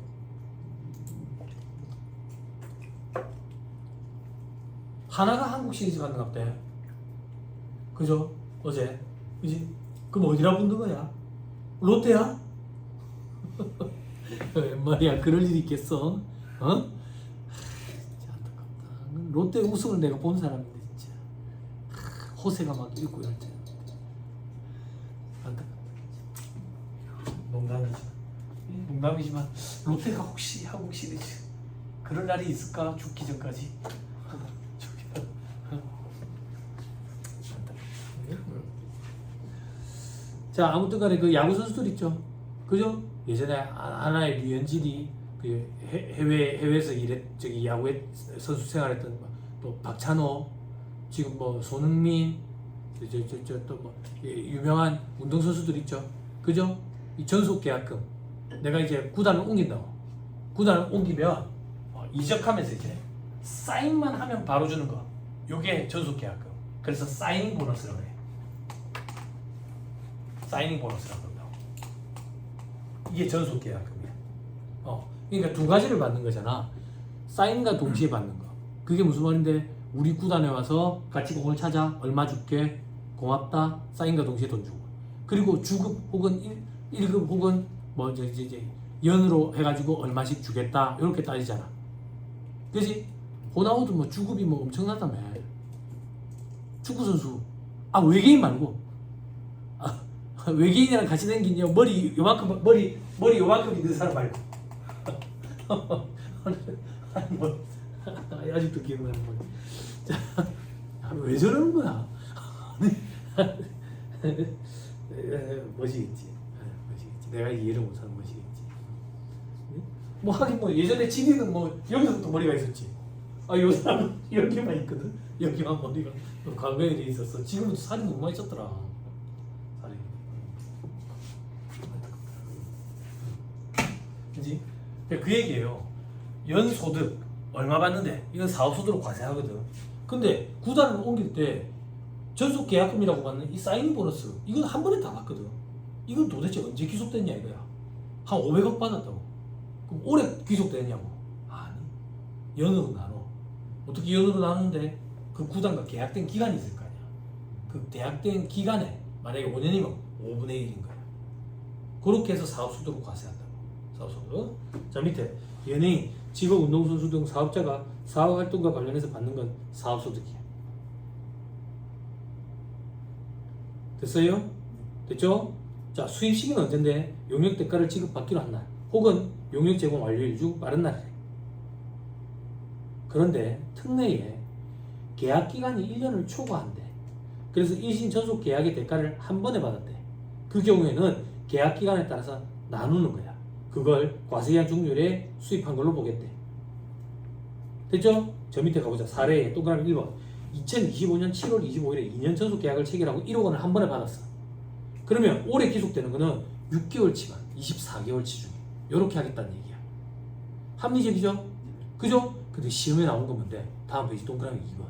하나가 한국 시리즈 받는 갑대. 그죠? 어제. 그지? 그럼 어디라 붙는 거야? 롯데야? 웬 말이야? 그럴 일이 있겠어? 진짜 안타깝다. 롯데 우승을 내가 본 사람인데 진짜. 호세가 막 읽고 이럴 때. 안타깝다. 농담이지만 롯데가 혹시 한국 시리즈 그럴 날이 있을까? 죽기 전까지. 자, 아무튼 간에 그 야구 선수들 있죠. 그죠? 예전에 하나의 류현진이 그 해외에서 야구에 선수 생활했던 또 박찬호, 지금 뭐 손흥민, 또 뭐 유명한 운동 선수들 있죠. 그죠? 이 전속 계약금. 내가 이제 구단을 옮긴다고. 구단을 옮기면 이적하면서 이제 사인만 하면 바로 주는 거. 요게 전속 계약금. 그래서 사이닝 보너스라고 해. 사이닝 보너스라고 한다고. 이게 전속 계약금이야. 그러니까 두 가지를 받는 거잖아. 사인과 동시에 받는 거. 그게 무슨 말인데? 우리 구단에 와서 같이 공을 찾아 얼마 줄게 고맙다. 사인과 동시에 돈 주고. 그리고 주급 혹은 1급 혹은 뭐 이제 연으로 해가지고 얼마씩 주겠다. 이렇게 따지잖아. 그지? 호나우도 뭐 주급이 뭐 엄청나다며. 축구 선수. 외계인 말고. 외계인이랑 같이 다니긴 머리 요만큼 있는 사람 말고. 아니 뭐 아직도 기억나는 거야. 자, 왜 저러는 거야? 뭐시겠지. 뭐시겠지. 내가 이해를 못하는 것이겠지. 뭐 하긴 뭐 예전에 지리는 뭐 여기서부터 머리가 있었지. 요 사람은 여기만 있거든. 여기만 머리가 관광에 돼 있었어. 지금은 살이 너무 많이 쪘더라. 살이. 그지? 그 얘기예요. 연소득 얼마 받는데 이건 사업소득으로 과세하거든. 근데 구단을 옮길 때 전속 계약금이라고 받는 이 사인 보너스 이건 한 번에 다 받거든. 이건 도대체 언제 귀속됐냐 이거야. 한 500억 받았다고. 그럼 올해 귀속됐냐고. 아니. 연으로 나눠. 어떻게 연으로 나누는데 그 구단과 계약된 기간이 있을 거 아니야. 그 계약된 기간에 만약에 5년이면 5분의 1인 거야. 그렇게 해서 사업소득으로 과세한다고. 사업소득. 자 밑에 연예인, 직업, 운동선수 등 사업자가 사업활동과 관련해서 받는 건 사업소득이야. 됐어요? 됐죠? 자 수입 시기는 언젠데 용역 대가를 지급받기로 한 날 혹은 용역 제공 완료일 중 빠른 날이래. 그런데 특례에 계약 기간이 1년을 초과한대. 그래서 일신 전속 계약의 대가를 한 번에 받았대. 그 경우에는 계약 기간에 따라서 나누는 거야. 그걸 과세기한 종료일에 수입한 걸로 보겠대. 됐죠? 저 밑에 가보자. 사례에 동그라미 1번 2025년 7월 25일에 2년 전속 계약을 체결하고 1억 원을 한 번에 받았어. 그러면 올해 기속되는 거는 6개월치만 24개월치 중에 이렇게 하겠다는 얘기야. 합리적이죠? 그죠? 근데 시험에 나온 건 뭔데? 다음 페이지 동그라미 2번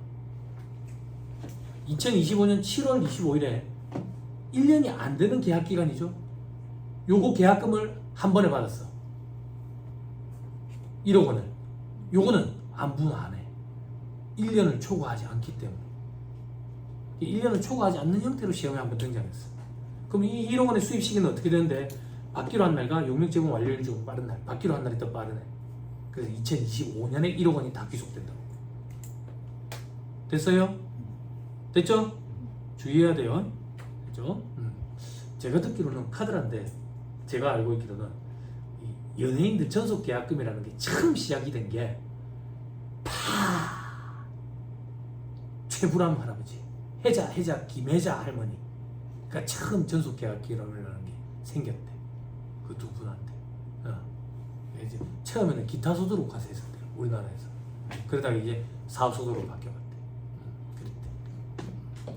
2025년 7월 25일에 1년이 안 되는 계약 기간이죠. 요거 계약금을 한 번에 받았어. 1억 원을. 요거는 안분 안 해. 1년을 초과하지 않기 때문에. 1년을 초과하지 않는 형태로 시험에 한번 등장했어. 그럼 이 1억 원의 수입 시기는 어떻게 되는데? 받기로 한 날과 용역 제공 완료일 중 빠른 날. 받기로 한 날이 더 빠르네. 그래서 2025년에 1억 원이 다 귀속된다고. 됐어요? 됐죠? 주의해야 돼요. 됐죠? 제가 듣기로는 카드란데 제가 알고 있기로는 이 연예인들 전속 계약금이라는 게 처음 시작이 된 게 최불암 할아버지, 해자 김혜자 할머니, 그러니까 처음 전속 계약금이라는 게 생겼대. 그 두 분한테. 이제 처음에는 기타 소득으로 과세했었대요. 우리나라에서. 그러다가 이제 사업 소득으로 바뀌어갔대. 그랬대.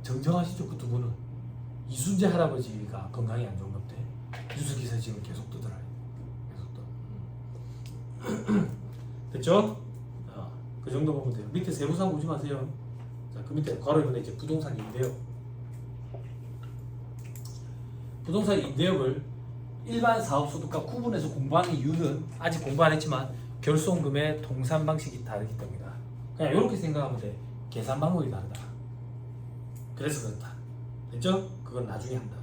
정정하시죠 그 두 분은. 이순재 할아버지가 건강이 안 좋은 건데 뉴스 기사 지금 계속 뜨더라고요. 계속 떠. 됐죠? 그 정도 보면 돼요. 밑에 세부사항 보지 마세요. 자, 그 밑에 괄호 이번에 이제 부동산 임대업. 부동산 임대업을 일반 사업소득과 구분해서 공부하는 이유는 아직 공부 안 했지만 결손금의 통산 방식이 다르기 때문이다. 그냥 이렇게 생각하면 돼. 계산 방법이 다르다. 그래서 그렇다. 됐죠? 그건 나중에 한다.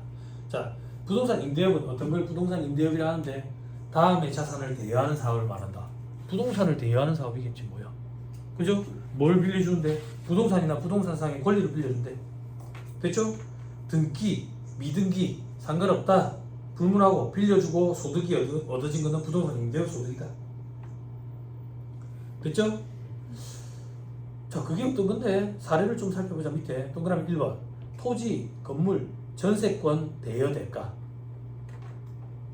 자, 부동산 임대업은 어떤 걸 부동산 임대업이라 하는데 다음의 자산을 대여하는 사업을 말한다. 부동산을 대여하는 사업이겠지 뭐야. 그죠? 뭘 빌려주는데? 부동산이나 부동산상의 권리를 빌려준대. 됐죠? 등기, 미등기 상관없다. 불문하고 빌려주고 소득이 얻어진 것은 부동산 임대업 소득이다. 됐죠? 자, 그게 어떤 건데? 사례를 좀 살펴보자. 밑에 동그라미 1번 토지, 건물, 전세권 대여 대가.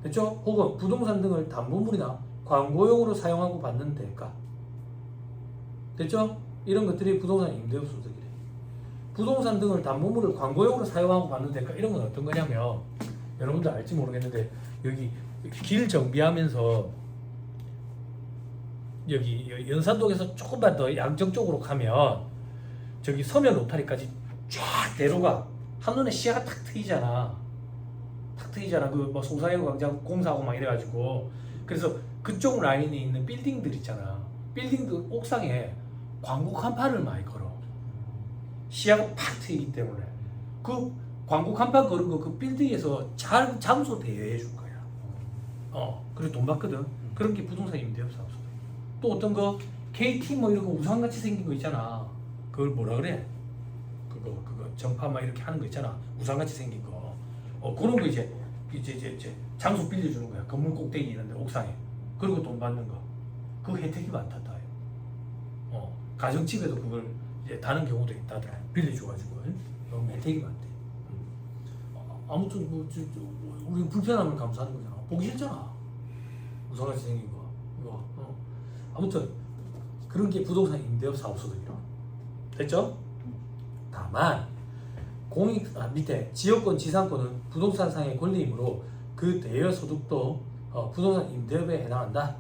됐죠? 혹은 부동산 등을 담보물이나 광고용으로 사용하고 받는 대가. 됐죠? 이런 것들이 부동산 임대업 소득이래. 부동산 등을 담보물을 광고용으로 사용하고 받는 대가. 이런 건 어떤 거냐면 여러분들 알지 모르겠는데 여기 길 정비하면서 여기 연산동에서 조금만 더 양정 쪽으로 가면 저기 서면 로타리까지 쫙 대로가 한눈에 시야가 탁 트이잖아. 탁 트이잖아. 그 뭐 송사회로 광장 공사하고 막 이래가지고 그래서 그쪽 라인에 있는 빌딩들 있잖아. 빌딩들 옥상에 광고 간판을 많이 걸어. 시야가 팍 트이기 때문에 그 광고 간판 걸은 거 그 빌딩에서 장소 대여해 줄 거야. 그래 돈 받거든. 그런 게 부동산 임대업 사업소. 또 어떤 거 KT 뭐 이런 거 우상같이 생긴 거 있잖아. 그걸 뭐라 그래? 그거 전파 막 이렇게 하는 거 있잖아. 우상같이 생긴 거. 그런 거 이제 장소 빌려주는 거야. 건물 꼭대기 있는데 옥상에. 그리고 돈 받는 거. 그 혜택이 많다다. 가정집에도 그걸 이제 다른 경우도 있다더라. 빌려줘가지고. 너무 혜택이 많대. 아무튼 우리 불편함을 감수하는 거잖아. 보기 싫잖아. 무성같이 생긴 거. 이거. 아무튼 그런 게 부동산 임대업 사업소득이라. 됐죠? 다만 밑에 지역권 지상권은 부동산상의 권리이므로 그 대여 소득도 부동산 임대업에 해당한다.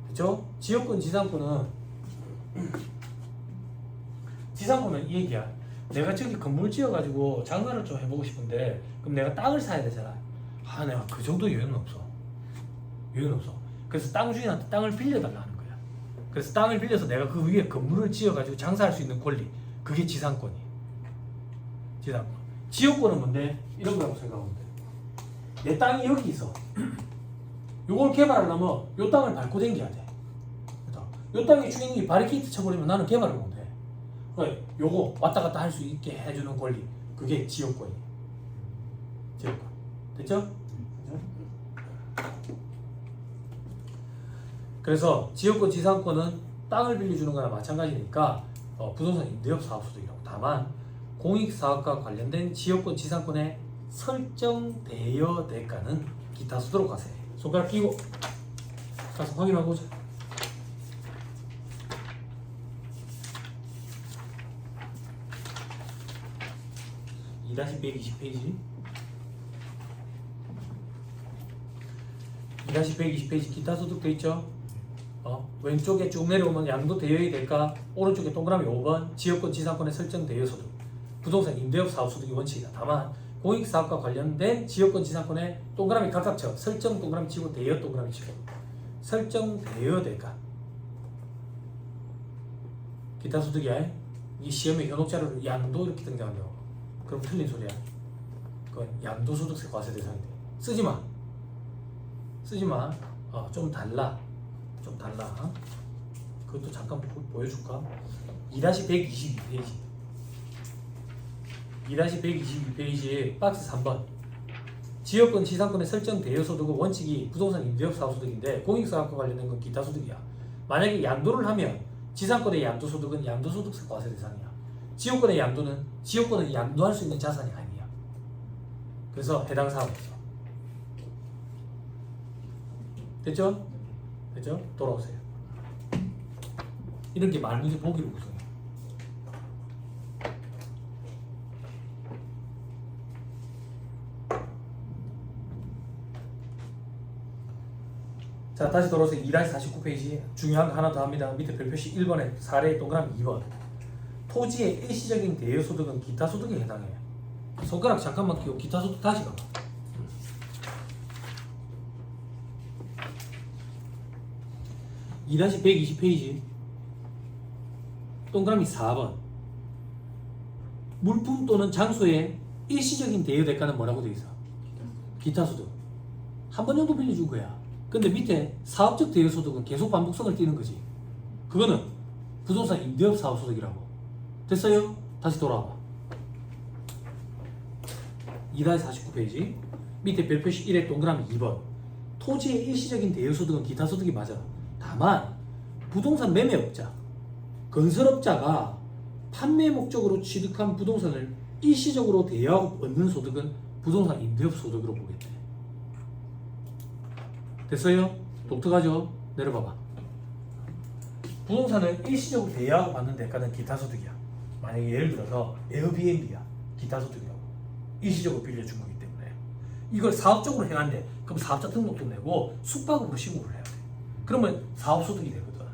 됐죠? 지역권 지상권은 이 얘기야. 내가 저기 건물 지어가지고 장사를 좀 해보고 싶은데 그럼 내가 땅을 사야 되잖아. 내가 그 정도 여유는 없어. 그래서 땅 주인한테 땅을 빌려달라는 거야. 그래서 땅을 빌려서 내가 그 위에 건물을 지어가지고 장사할 수 있는 권리, 그게 지상권이에요. 지상권. 지역권은 뭔데? 이런 거라고 생각하면 돼. 내 땅이 여기 있어. 요걸 개발하려면 요 땅을 밟고 댕겨야 돼. 요 땅의 주인이 바리케이트 쳐버리면 나는 개발을 못해. 요거 왔다 갔다 할 수 있게 해주는 권리, 그게 지역권이에요. 지역권. 됐죠? 그래서 지역권 지상권은 땅을 빌려주는 거나 마찬가지니까 부동산 임대업 사업소득이라고. 다만 공익사업과 관련된 지역권 지상권의 설정 대여 대가는 기타 수도로 가세. 손가락 끼고 가서 확인하고 오자. (2-120페이지) 2-120페이지 기타 소득 돼 있죠? 왼쪽에 쭉 내려오면 양도 대여의 대가, 오른쪽에 동그라미 5번 지역권 지상권의 설정 대여 소득, 부동산 임대업 사업 소득이 원칙이다. 다만 공익사업과 관련된 지역권 지상권의 동그라미 각각 쳐. 설정 동그라미 치고 대여 동그라미 치고. 설정 대여 대가. 기타 소득이야. 이 시험에 현혹자료로 양도 이렇게 등장한다고. 그럼 틀린 소리야. 그건 양도소득세 과세 대상이 돼. 쓰지 마. 좀 달라. 그것도 잠깐 보여줄까? 2-122페이지. 2-122페이지 박스 3번. 지역권 지상권의 설정 대여 소득은 원칙이 부동산 임대업 사업 소득인데 공익사업과 관련된 건 기타 소득이야. 만약에 양도를 하면 지상권의 양도소득은 양도소득세 과세 대상이야. 지역권의 양도는 지역권은 양도할 수 있는 자산이 아니야. 그래서 해당 사항 없어. 됐죠? 돌아오세요. 이런 게 말문제 보기로 구성해. 자, 다시 돌아오세요. 2-49페이지. 중요한 거 하나 더 합니다. 밑에 별표시 1번에 사례 동그라미 2번. 토지의 일시적인 대여 소득은 기타 소득에 해당해. 손가락 잠깐만 끼고 기타 소득 다시 가봐. 2-120페이지 동그라미 4번. 물품 또는 장소의 일시적인 대여 대가는 뭐라고 돼 있어? 기타 소득. 한 번 정도 빌려준 거야. 근데 밑에 사업적 대여 소득은 계속 반복성을 띠는 거지. 그거는 부동산 임대업 사업 소득이라고. 됐어요? 다시 돌아와봐. 2-49페이지 밑에 별표시 1의 동그라미 2번. 토지의 일시적인 대여 소득은 기타 소득이 맞아. 다만 부동산 매매업자, 건설업자가 판매 목적으로 취득한 부동산을 일시적으로 대여하고 얻는 소득은 부동산 임대업 소득으로 보겠대. 됐어요? 독특하죠? 내려봐봐. 부동산을 일시적으로 대여하고 받는 대가는 기타 소득이야. 만약에 예를 들어서 에어비앤비야. 기타 소득이라고. 일시적으로 빌려준 거기 때문에. 이걸 사업적으로 해놨는데 그럼 사업자 등록도 내고 숙박으로 신고를 해야 돼. 그러면 사업소득이 되거든.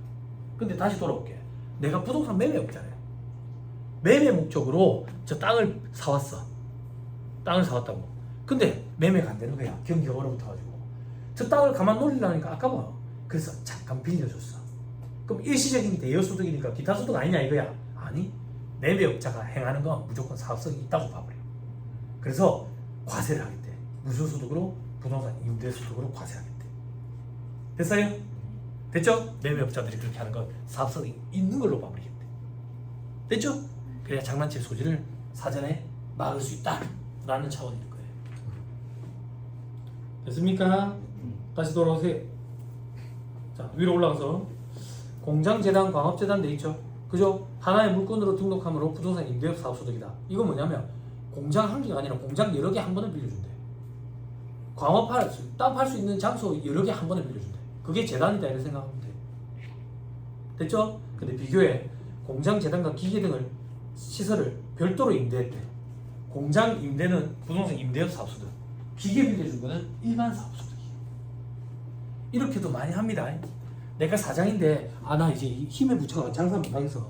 근데 다시 돌아올게. 내가 부동산 매매업자래. 매매 목적으로 저 땅을 사왔어. 땅을 사왔다고. 근데 매매가 안 되는 거야. 경기가 얼어붙어가지고. 저 땅을 가만 놓으려니까 아까워. 그래서 잠깐 빌려줬어. 그럼 일시적인 대여소득이니까 기타 소득 아니냐 이거야. 아니, 매매업자가 행하는 건 무조건 사업성이 있다고 봐버려. 그래서 과세를 하겠대. 무슨 소득으로? 부동산 임대소득으로 과세하겠대. 됐어요? 됐죠? 매매업자들이 그렇게 하는 건 사업성이 있는 걸로 봐버리겠대. 됐죠? 그래야 장난칠 소지를 사전에 막을 수 있다 라는 차원일 거예요. 됐습니까? 다시 돌아오세요. 자, 위로 올라가서 공장, 재단, 광업, 재단 돼 있죠. 그죠? 하나의 물건으로 등록함으로 부동산 임대업 사업소득이다. 이건 뭐냐면 공장 한 개가 아니라 공장 여러 개 한 번에 빌려준대. 광업 땅 팔 수 있는 장소 여러 개 한 번에 빌려준대. 그게 재단이다 이렇게 생각하면 돼. 됐죠? 근데 비교해 공장, 재단과 기계 등을 시설을 별도로 임대했대. 공장 임대는 부동산 임대업 사업소득, 기계 빌려준 거는 일반 사업소득이에요. 이렇게도 많이 합니다. 내가 사장인데 나 이제 힘에 부쳐가 장사 못하겠어.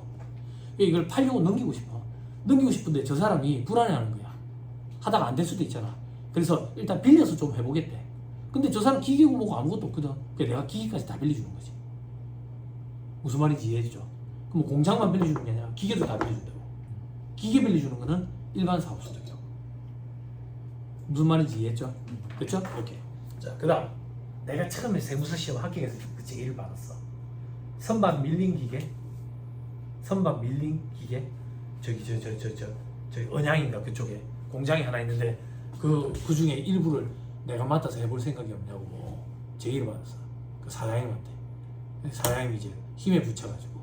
이걸 팔려고 넘기고 싶어. 넘기고 싶은데 저 사람이 불안해하는 거야. 하다가 안 될 수도 있잖아. 그래서 일단 빌려서 좀 해보겠대. 근데 저 사람 기계고 뭐고 아무것도 없거든. 그래서 내가 기계까지 다 빌려주는 거지. 무슨 말인지 이해해주죠? 그럼 공장만 빌려주는 게 아니라 기계도 다 빌려준다고. 기계 빌려주는 거는 일반 사업소득이라고. 무슨 말인지 이해했죠? 그렇죠? 오케이. 자, 그 다음 내가 처음에 세무서 시험 합격해서 그 제의를 받았어. 선박 밀링 기계, 선박 밀링 기계, 저기 언양인가 그쪽에 공장이 하나 있는데 그 중에 일부를 내가 맡아서 해볼 생각이 없냐고 제의를 받았어. 그 사장님한테. 사장님이 이제 힘에 붙여가지고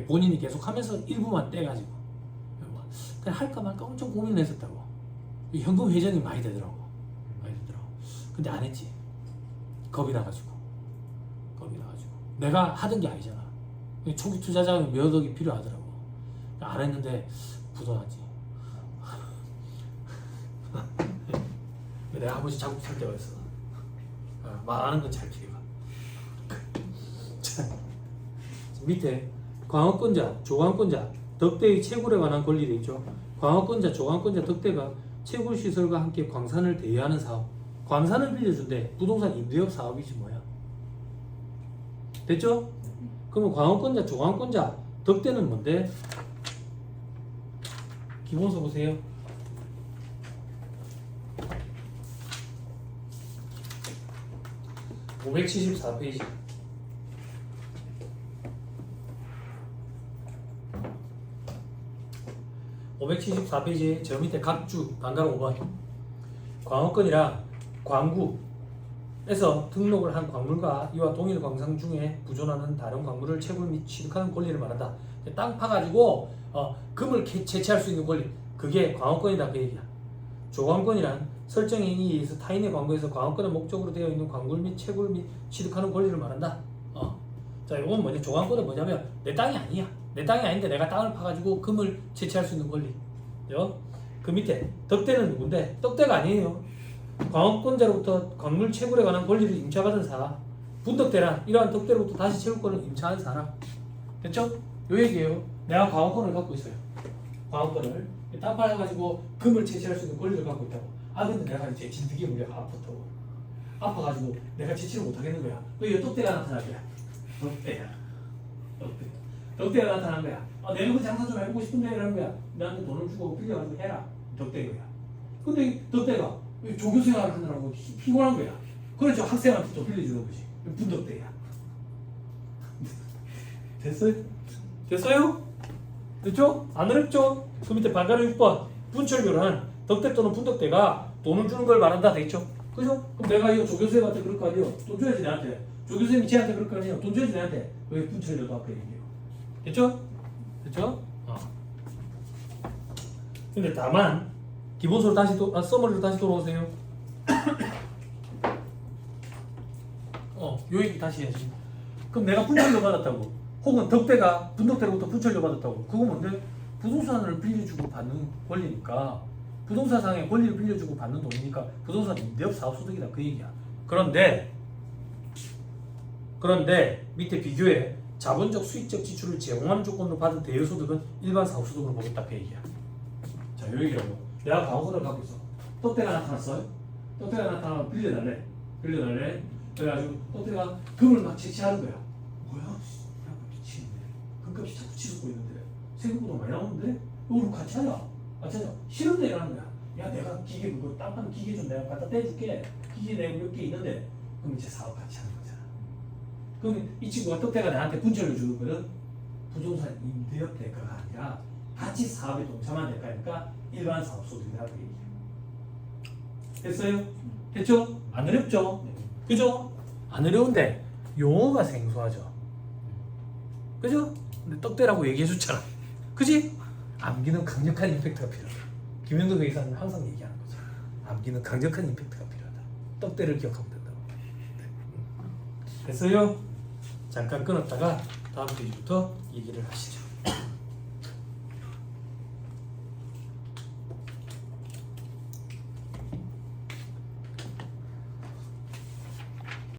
본인이 계속 하면서 일부만 떼가지고 그냥 할까 말까 엄청 고민을 했었다고. 현금 회전이 많이 되더라고. 근데 안 했지. 겁이 나가지고 내가 하던 게 아니잖아. 초기 투자 자금이 몇 억이 필요하더라고. 안 했는데 부도나지. 내가 한 번씩 자꾸 살 때가 있어. 말하는 건 잘 필요가. 밑에 광업권자, 조광권자, 덕대의 채굴에 관한 권리도 있죠. 광업권자, 조광권자, 덕대가 채굴 시설과 함께 광산을 대여하는 사업. 광산을 빌려준대. 부동산 임대업 사업이지 뭐야. 됐죠? 그러면 광업권자, 조광권자, 덕대는 뭔데? 기본서 보세요. (574페이지) (574페이지) 저 밑에 각주 반가로 5번 광업권이라 광구에서 등록을 한 광물과 이와 동일 광산 중에 부존하는 다른 광물을 채굴 및 취득하는 권리를 말한다. 땅 파가지고 금을 채취할 수 있는 권리, 그게 광업권이다 그 얘기야. 조광권이란 설정에 의해서 타인의 광고에서 광업권의 목적으로 되어 있는 광물 및 채굴 및 취득하는 권리를 말한다. 자, 이건 뭐냐? 조광권은 뭐냐면 내 땅이 아니야. 내 땅이 아닌데 내가 땅을 파가지고 금을 채취할 수 있는 권리. 그 밑에 덕대는 누군데? 덕대가 아니에요. 광업권자로부터 광물 채굴에 관한 권리를 임차받은 사람. 분덕대란 이러한 덕대로부터 다시 채굴권을 임차한 사람. 됐죠? 요 얘기예요. 내가 광업권을 갖고 있어요. 광업권을 땅 팔아가지고 금을 채취할 수 있는 권리를 갖고 있다고. 근데 내가 이제 진드기 물려가 아파가지고 내가 채취를 못하겠는 거야. 왜 덕대가 나타날 거야? 덕대가 나타난 거야. 내가 그 장사 좀 해보고 싶은데 이러는 거야. 나한테 돈을 주고 빌려가지고 해라. 덕대가. 근데 덕대가 조교 생활을 하느라고 피곤한 거야. 그래서 학생한테 또 빌려주는 거지. 분덕대야. 됐어요? 됐어요? 됐죠? 안 어렵죠? 그 밑에 반가로 6번 분철교란 덕대 또는 분덕대가 돈을 주는 걸 말한다. 됐죠? 그죠? 그럼 내가 이거 조교수님한테 그럴 거 아니에요? 돈 줘야지 내한테. 조교수님이 쟤한테 그럴 거 아니에요? 돈 줘야지 내한테. 왜 분철료도 앞에 얘기해요? 됐죠? 됐죠? 근데 다만 기본서로 다시 서머리로 다시 돌아오세요. 요 얘기 다시 해야지. 그럼 내가 분철료 받았다고, 혹은 덕대가 분덕대로부터 분철료 받았다고. 그거 뭔데? 부동산을 빌려주고 받는 권리니까, 부동산상의 권리를 빌려주고 받는 돈이니까 부동산 임대업 사업소득이다 그 얘기야. 그런데 밑에 비교해 자본적 수익적 지출을 제공하는 조건으로 받은 대여소득은 일반 사업소득으로 보겠다 그 얘기야. 자, 요 얘기라고. 내가 광고를 갖고 있어. 덕대가 나타났어요. 덕대가 나타나면 빌려달래. 그래가지고 덕대가 금을 막 채취하는 거야. 뭐야? 야, 미치겠네. 금값이 자꾸 치솟고 있는데 생각보다 많이 나오는데? 우리 같이 하자. 싫은데 이러는 거야. 야, 내가 기계 그거 땅 파는 기계 좀 내가 갖다 떼줄게. 기계 내가 몇 개 있는데. 그럼 이제 사업 같이 하는 거잖아. 그럼 이 친구가 덕대가 나한테 분철을 주는 거는 부동산 임대업 대가가 아니라 같이 사업에 동참한 대가니까 일반 사업 소득이라고 얘기해요. 됐어요? 됐죠? 안 어렵죠? 그죠? 안 어려운데 용어가 생소하죠. 그죠? 근데 떡대라고 얘기해줬잖아. 그지? 암기는 강력한 임팩트가 필요하다. 김영덕 의사는 항상 얘기하는 거죠. 암기는 강력한 임팩트가 필요하다. 떡대를 기억하면 된다고. 네. 됐어요? 잠깐 끊었다가 다음 페이지부터 얘기를 하시죠.